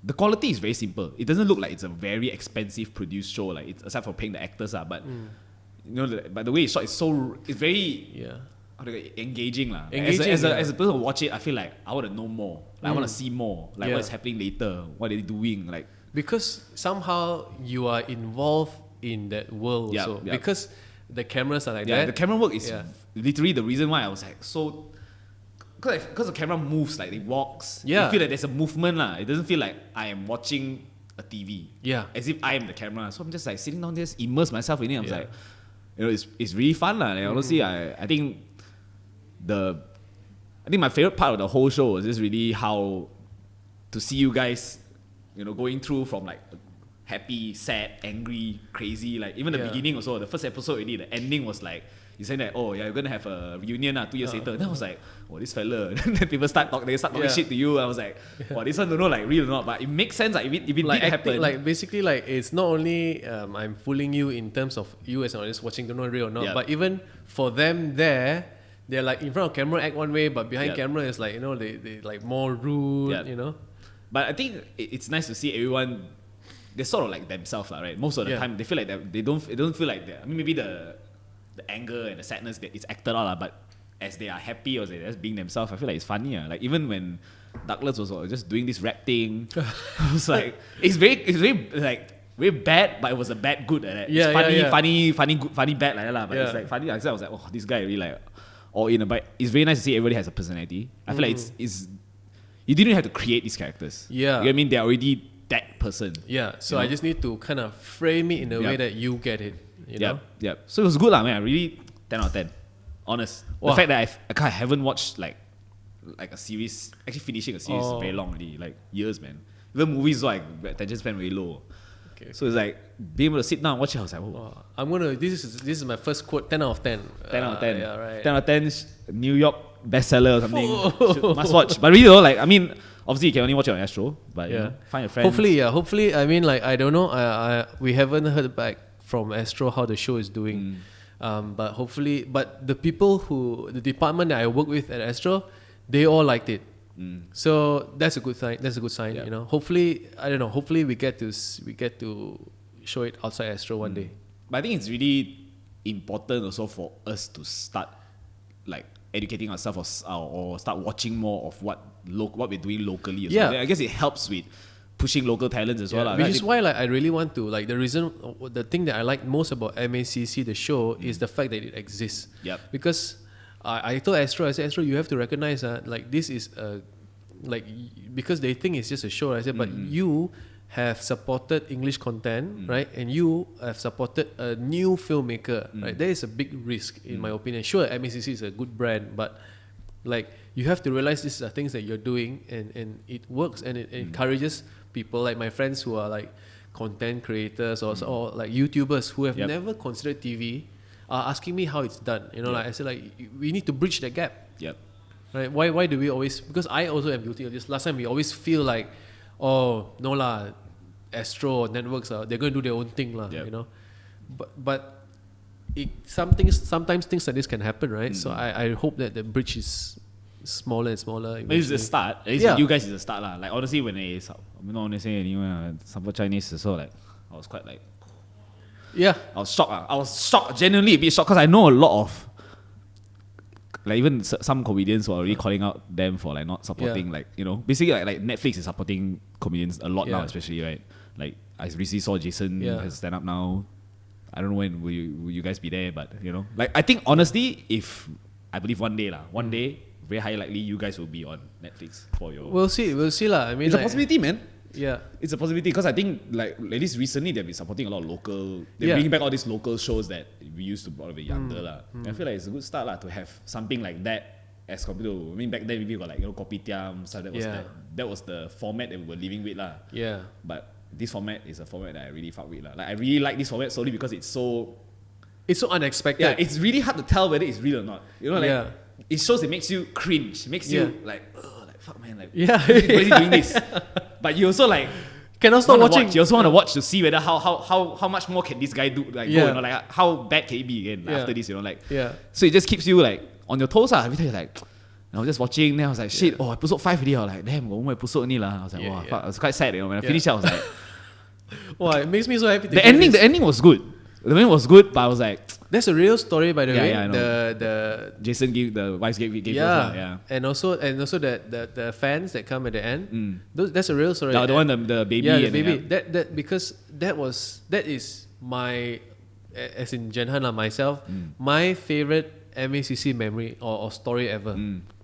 the quality is very simple. It doesn't look like it's a very expensive produced show, like it's aside from paying the actors, but you know, but the way it's shot is it's very how do you engaging. As a person who watch it, I feel like I want to know more. Like I want to see more. Like what is happening later, what are they doing, like. Because somehow you are involved in that world also. Because the cameras are like that. Yeah, the camera work is literally the reason why I was like so. Because the camera moves, like it walks. You feel like there's a movement. It doesn't feel like I am watching a TV. Yeah. As if I am the camera. So I'm just like sitting down there, immerse myself in it. I was like, you know, it's really fun. Like, honestly, I think my favorite part of the whole show was just really how to see you guys, you know, going through from like happy, sad, angry, crazy. Like even the beginning also, the first episode already, the ending was like, you saying that, oh yeah, you're gonna have a reunion 2 years later. Then I was like, oh, this fella. Then people start talking shit to you. I was like, oh, this one don't know like real or not, but it makes sense. Like if it like did happen, like basically like it's not only I'm fooling you in terms of you as an audience watching don't know real or not, but even for them there, they're like in front of camera act one way, but behind camera is like, you know, they like more rude, you know. But I think it's nice to see everyone. They're sort of like themselves, right? Most of the time, they feel like they don't feel like I mean, maybe the anger and the sadness that it's acted out, but as they are happy or they're just being themselves, I feel like it's funny. Like even when Douglas was just doing this rap thing, I was like, it's very like very bad, but it was a bad good at it. It's funny, good, funny bad like that. But it's like funny. I was like, oh, this guy really like all in. But it's very nice to see everybody has a personality. I feel like it's you didn't have to create these characters. Yeah, you know what I mean? They're already that person. Yeah. So I just need to kind of frame it in a way that you get it. You know? Yep. So it was good, man. Really 10 out of 10. Honest. The fact that I haven't watched like a series, actually finishing a series is very long already, like years, man. Even movies, like attention span very low. Okay. So it's like being able to sit down and watch it. I was like, oh. I'm gonna. This is my first quote. 10 out of 10. 10 out of 10. Yeah, right. 10 out of 10. New York bestseller or something. Must watch. But really though, like I mean, obviously you can only watch it on Astro. But you know, find your friends. Hopefully. I mean, like I don't know. We haven't heard back from Astro how the show is doing. But hopefully, the the department that I work with at Astro, they all liked it. So that's a good sign. You know. Hopefully, I don't know. Hopefully, we get to show it outside Astro one day. But I think it's really important also for us to start like educating ourselves or start watching more of what we're doing locally. Yeah, I guess it helps with pushing local talents as well. Which is why like I really want to like the thing that I like most about MACC the show is the fact that it exists. Yep. Because I told Astro, I said, Astro, you have to recognize like this is because they think it's just a show. I said, but you have supported English content, right? And you have supported a new filmmaker, right? There is a big risk in my opinion. Sure, MACC is a good brand, but like you have to realize these are things that you're doing and it works and it encourages people like my friends who are like content creators or like YouTubers who have never considered TV are asking me how it's done. You know, like I said, like we need to bridge that gap. Yep. Right? Why do we always? Because I also am guilty of this. Last time we always feel like, oh no lah, Astro or networks they're going to do their own thing lah. You know, but sometimes things like this can happen, right? So I hope that the bridge is smaller and smaller. Maybe it's the start. At least you guys is the start lah. Like honestly, when I'm not honestly anyway, some Chinese, so like I was quite like, I was shocked. I was shocked, genuinely a bit shocked, because I know a lot of like even some comedians were already calling out them for like not supporting like, you know, basically like Netflix is supporting comedians a lot now, especially, right? Like I recently saw Jason has stand up now. I don't know when will you guys be there, but you know, like I think honestly, if I believe one day, very high likely you guys will be on Netflix for your. We'll see lah. I mean, It's a possibility, man. Yeah. It's a possibility because I think like at least recently they've been supporting a lot of local. They're bringing back all these local shows that we used to when we were younger lah. I feel like it's a good start lah to have something like that as compared to. I mean back then maybe we got like kopitiam, so that was the format that we were living with lah. Yeah. But this format is a format that I really fuck with lah. Like I really like this format solely because it's so unexpected. Yeah, it's really hard to tell whether it's real or not. You know, like it shows it makes you cringe, makes you like fuck man, like why is he doing this? But you also like cannot stop watching. You also want to watch to see whether how much more can this guy do, like go, you know, like how bad can it be again after this, you know, like so it just keeps you like on your toes every time you're like. I was just watching, then I was like, shit, episode 5 already. I was like, damn, got one more episode only lah. I was like, wow, fuck. I was quite sad, you know. When I finished it, I was like, wow, it makes me so happy. The ending was good. The ending was good, but I was like, that's a real story, by the way. I know. The Jason gave the wife gave birth, and also the fans that come at the end. That's a real story. The one the baby. Yeah, the baby. That because that is my, as in Jenhan lah, myself, my favorite MACC memory or story ever.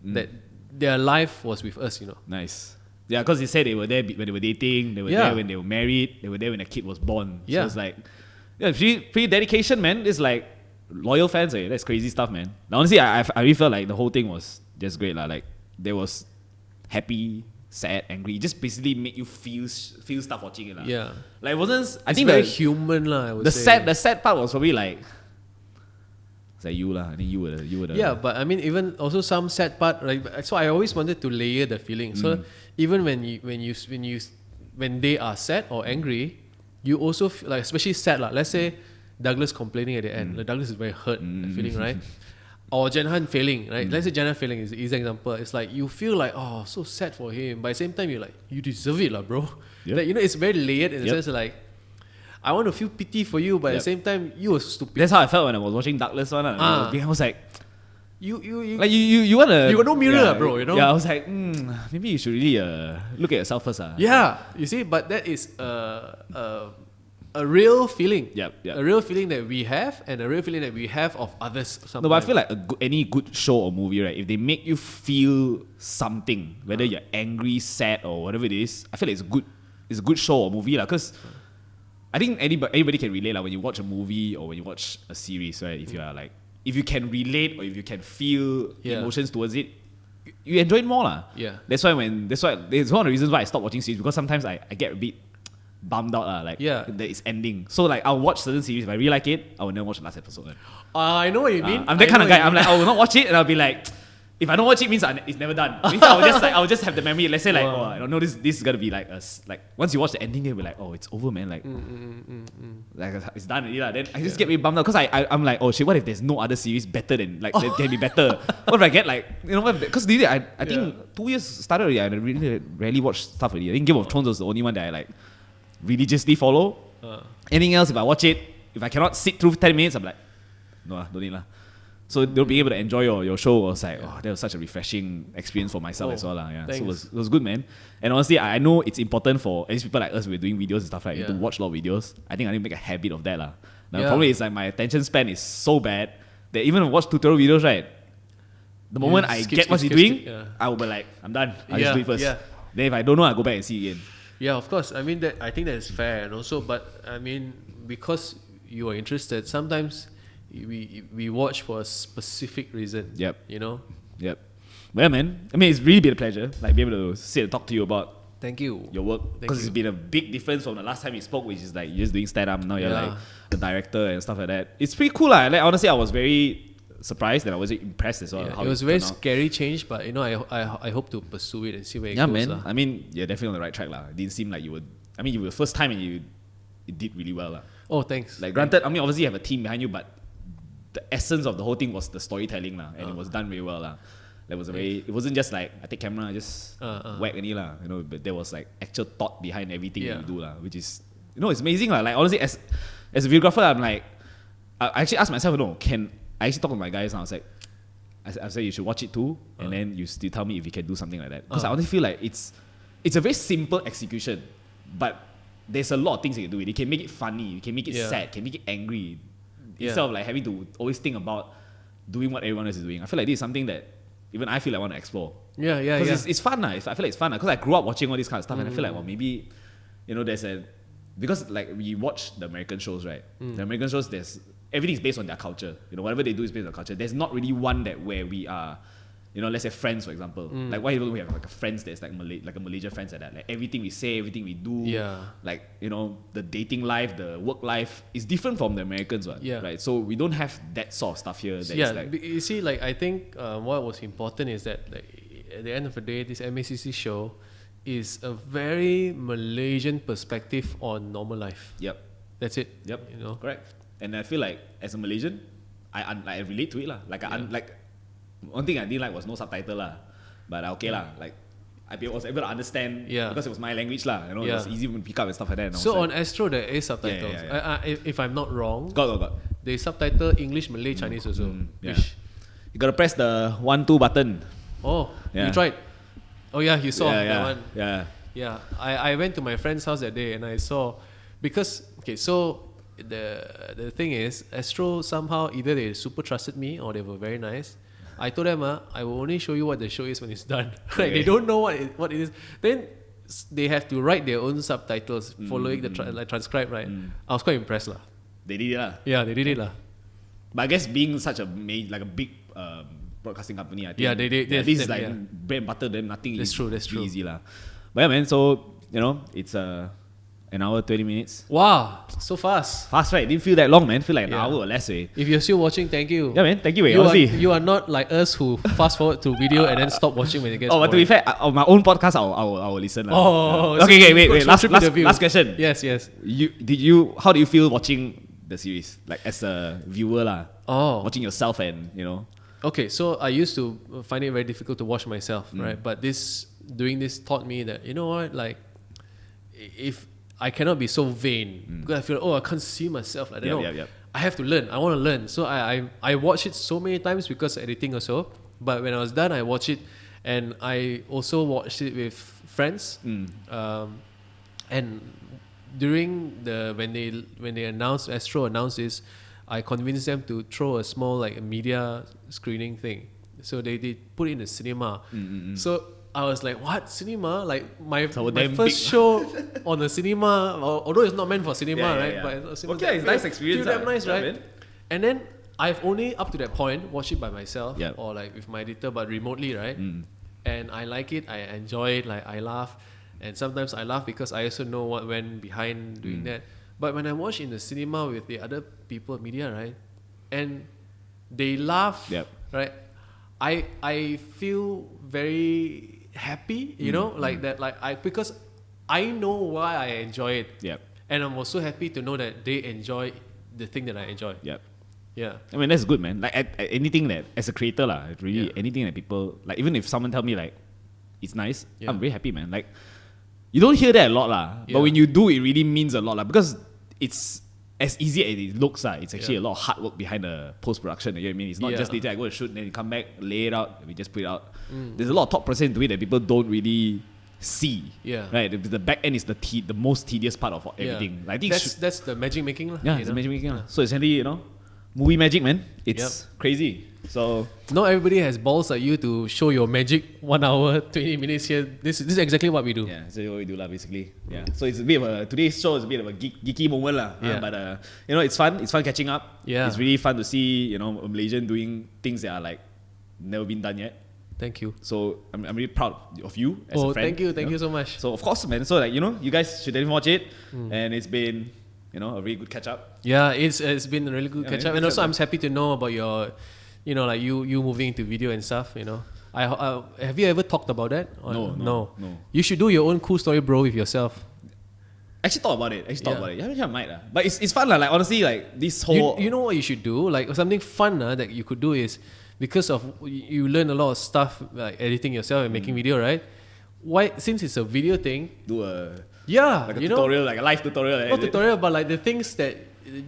That their life was with us, you know. Nice. Yeah, because they said they were there when they were dating, they were there when they were married, they were there when a kid was born. So it's like, pretty dedication, man. It's like loyal fans, eh? That's crazy stuff, man. Now, honestly, I really felt like the whole thing was just great, lah. Like there was happy, sad, angry. It just basically made you feel stuff watching it, lah. Yeah. Like it wasn't. I it's think very human, lah. I would say. The sad part was probably like. It's like you lah. I think you were the. Yeah, but I mean, even also some sad part. Like so, I always wanted to layer the feeling. So even when they are sad or angry, you also feel like, especially sad lah. Let's say Douglas complaining at the end. Like Douglas is very hurt, feeling, right? Or Jenhan failing, right? Let's say Jenhan failing is an easy example. It's like you feel like, oh, so sad for him. But at the same time, you're like, you deserve it lah, bro. Yep. Like, you know, it's very layered in the sense of like, I want to feel pity for you, but at the same time, you were stupid. That's how I felt when I was watching Douglas one. I was like, you wanna. You got no mirror, bro. You know. Yeah, I was like, maybe you should really look at yourself first. Yeah, you see, but that is a real feeling. Yep. A real feeling that we have, and a real feeling that we have of others. Sometimes. No, but I feel like any good show or movie, right? If they make you feel something, whether you're angry, sad, or whatever it is, I feel like it's a good show or movie, lah. Because I think anybody can relate, like when you watch a movie or when you watch a series, right? If you are like, if you can relate or if you can feel emotions towards it, you enjoy it more, lah. Yeah. That's why it's one of the reasons why I stopped watching series, because sometimes I get a bit bummed out, like that it's ending. So like I'll watch certain series, if I really like it, I will never watch the last episode. I know what you mean. I'm that kind of guy. I'm like, I will not watch it, and I'll be like, if I don't watch it, means it's never done. Means I'll just have the memory. Let's say like, I don't know, this is gonna be like like once you watch the ending, you'll be like, oh, it's over, man. Like, like it's done already, lah. Then I just get really bummed out because I'm like, oh shit, what if there's no other series better than that can be better? What if I get like, you know, because I think 2 years started already. I really rarely watch stuff already. I think Game of Thrones was the only one that I like religiously follow. Anything else, if I watch it, if I cannot sit through 10 minutes, I'm like, no, don't need lah. So they'll be able to enjoy your show. Was like, that was such a refreshing experience for myself as well. Yeah. So it was good, man. And honestly, I know it's important for at least people like us, we're doing videos and stuff like that, to watch a lot of videos. I think I need to make a habit of that. Now, the problem is like my attention span is so bad that even when I watch tutorial videos, right, the moment I get what he's doing, I will be like, I'm done. I'll just do it first. Then if I don't know, I'll go back and see again. Yeah, of course. I mean, I think that is fair. And also, but I mean, because you are interested, sometimes we watch for a specific reason. Yep. You know? Yep. Well, man, I mean, it's really been a pleasure, like, be able to sit and talk to you about Thank you. Your work. Because it's been a big difference from the last time we spoke, which is like you're just doing stand-up, now you're like the director and stuff like that. It's pretty cool. Like, honestly, I was very surprised and I was impressed as well. Yeah, it was a very scary change, but you know, I hope to pursue it and see where it goes. Man. La. I mean, you're definitely on the right track. La. It didn't seem like you were, I mean, you were the first time and you did really well. La. Oh, thanks. Like, granted, I mean, obviously you have a team behind you, but the essence of the whole thing was the storytelling, la, and it was done very well. La. There was it wasn't just like, I take camera, I just whack any, la, you know, but there was like actual thought behind everything you do, la, which is, you know, it's amazing. La. Like, honestly, as a videographer, I'm like, I actually asked myself, I actually talked to my guys and I was like, I said you should watch it too, and then you still tell me if you can do something like that. Because I honestly feel like it's a very simple execution, but there's a lot of things you can do. You can make it funny, you can make it sad, you can make it angry. Instead of like having to always think about doing what everyone else is doing. I feel like this is something that even I feel like I want to explore. Yeah. Because it's fun. I feel like it's fun because I grew up watching all this kind of stuff, and I feel like, well, maybe, because like we watch the American shows, right? The American shows, everything's based on their culture. Whatever they do is based on their culture. There's not really one where we are, let's say Friends, for example. Like, why don't we have like a Friends that's like a Malaysian Friends like that? Like everything we say, everything we do, like, the dating life, the work life is different from the Americans one, right? So we don't have that sort of stuff here. You see, like, I think what was important is that, like, at the end of the day, this MACC show is a very Malaysian perspective on normal life. Yep. That's it. Yep. Correct. And I feel like as a Malaysian, I relate to it lah. Like one thing I didn't like was no subtitle lah, but okay lah. Like I was able to understand because it was my language lah. It was easy to pick up and stuff like that. So on Astro there is subtitles. If I'm not wrong, got. They subtitle English, Malay, Chinese also. You gotta press the 1-2 button. Oh, you tried. Oh yeah, you saw that one. Yeah. I went to my friend's house that day and I saw, because so the thing is, Astro somehow either they super trusted me or they were very nice. I told them, I will only show you what the show is when it's done. Like, they don't know what it is. Then they have to write their own subtitles following the transcribe, right? I was quite impressed lah. They did it lah. Yeah, they did it lah. But I guess being such a big broadcasting company, I think this is like bread and butter. Then nothing is easy lah. But yeah, man. So it's an hour 20 minutes. Wow, so fast. Fast, right? Didn't feel that long, man. Feel like an hour or less. If you're still watching, thank you. Yeah, man. Thank you. You are not like us who fast forward to video and then stop watching when it gets. But to be fair, on my own podcast, I will listen. Okay, wait. Last question. Yes. How do you feel watching the series? Like as a viewer lah. Watching yourself and Okay, so I used to find it very difficult to watch myself, right? But doing this taught me that, like, if I cannot be so vain because I feel I can't see myself like that. I have to learn. I want to learn. So I watch it so many times because of editing also. But when I was done, I watch it, and I also watched it with friends. And during when they announced this, I convinced them to throw a small like a media screening thing. So they put it in the cinema. So I was like, what, cinema? Like my first show on the cinema, although it's not meant for cinema, right? But it's nice experience. Feel nice, right? And then I've only up to that point watched it by myself or like with my editor, but remotely, right? And I like it. I enjoy it. Like I laugh, and sometimes I laugh because I also know what went behind doing that. But when I watch in the cinema with the other people, media, right, and they laugh, right, I feel very happy, like that, because I know why I enjoy it, and I'm also happy to know that they enjoy the thing that I enjoy. Yeah. I mean, that's good, man. Like anything that, as a creator lah, really anything that people like, even if someone tell me like it's nice, I'm very happy, man. Like you don't hear that a lot lah, but when you do, it really means a lot lah, because it's as easy as it looks lah. It's actually a lot of hard work behind the post production. You know what I mean? It's not just later I go and shoot, then you come back, lay it out, and we just put it out. There's a lot of thought process into it that people don't really see. Right. The back end is the most tedious part of everything. Like, I think that's the magic making lah. Yeah, it's the magic making lah. So essentially, movie magic, man. It's crazy. So not everybody has balls like you to show your magic 1 hour 20 minutes here. This is exactly what we do. Yeah, so what we do lah, basically. Yeah. So it's a bit of today's show is a bit of a geeky moment lah. But it's fun. It's fun catching up. Yeah. It's really fun to see a Malaysian doing things that are like never been done yet. Thank you. So I'm really proud of you as a friend. Thank you so much. So of course, man. So like you guys should definitely watch it, and it's been a really good catch up. Yeah, it's been a really good catch up, and also I'm happy to know about your, like you moving into video and stuff. I have you ever talked about that? No. You should do your own cool story, bro, with yourself. Actually thought about it. Yeah, I might. But it's fun lah. Like honestly, like this whole. You know what you should do? Like something fun that you could do is, because of you learn a lot of stuff like editing yourself and making video, right? Why, since it's a video thing, do a tutorial, like a live tutorial. Not tutorial, but like the things that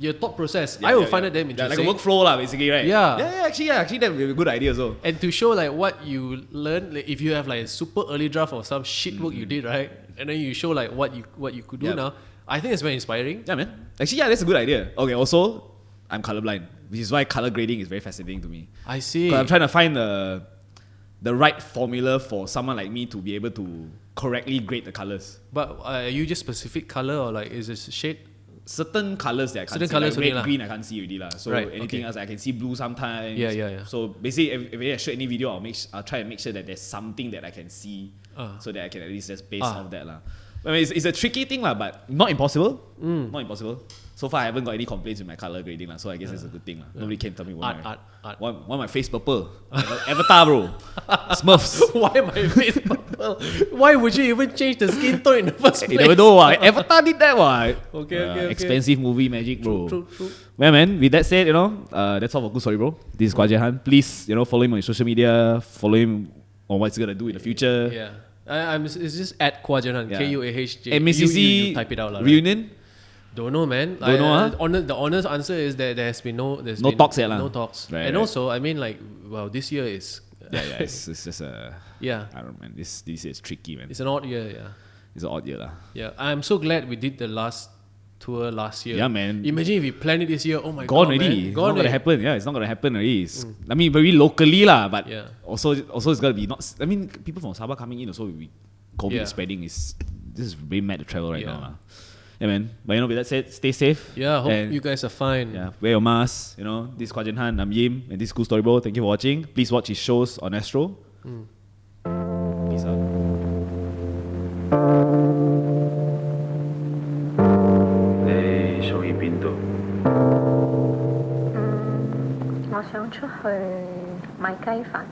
your thought process. I will find it damn interesting. Like a workflow lah, basically, right? Yeah. Actually that would be a good idea as well. And to show like what you learn, like if you have like a super early draft of some shit work you did, right? And then you show like what you could do now. I think it's very inspiring. Yeah, man. Actually, that's a good idea. Okay, also, I'm colorblind, which is why color grading is very fascinating to me. I see. 'Cause I'm trying to find the right formula for someone like me to be able to correctly grade the colors. But are you just specific color or like is it shade? Certain colors that I can't Certain see, colours like red, only lah. green I can't see already lah. So Right, anything okay. else I can see blue sometimes. Yeah. So basically, if I shoot any video, I'll try and make sure that there's something that I can see, so that I can at least just base off that lah. I mean, it's a tricky thing lah, but not impossible. Not impossible. So far, I haven't got any complaints with my color grading lah. So I guess it's a good thing lah. Nobody can tell me why. Art. Why my face purple? Avatar, bro. Smurfs. Why my face purple? Why would you even change the skin tone in the first place? You never know why. Avatar did that why. Okay. Expensive movie magic, bro. True. Well, man, with that said, that's all for Good Story, bro. This is Kuah Jenhan. Please, follow him on your social media. Follow him on what he's going to do in the future. Yeah. It's just at Kuah Jenhan, Yeah. KUAHJ. MACC you type it out, right? reunion? Don't know, man. Don't know, The honest answer is that there has been no talks yet, lah. no talks. Right, and right. also, I mean, like, well, this year is Yeah, it's just yeah, I don't know, man. This year is tricky, man. it's an odd year. Yeah, It's an odd year, lah. yeah. I'm so glad we did the last tour last year. Yeah, man. Imagine if we planned it this year. Oh my Gone god, already. man. It's Gone not gonna already. happen. Yeah, it's not gonna happen already. I mean, very locally, lah. But Yeah. also it's gonna be not. I mean, people from Sabah coming in also. COVID Yeah. is spreading. This is very mad to travel right Yeah. now, lah. Yeah, man. But with that said, stay safe. Yeah, hope And you guys are fine. Yeah, wear your mask. This is Kuah Jenhan, I'm Yim, and this is Cool Story Bro. Thank you for watching. Please watch his shows on Astro. Peace out. 你想去邊度？我想出去買雞飯。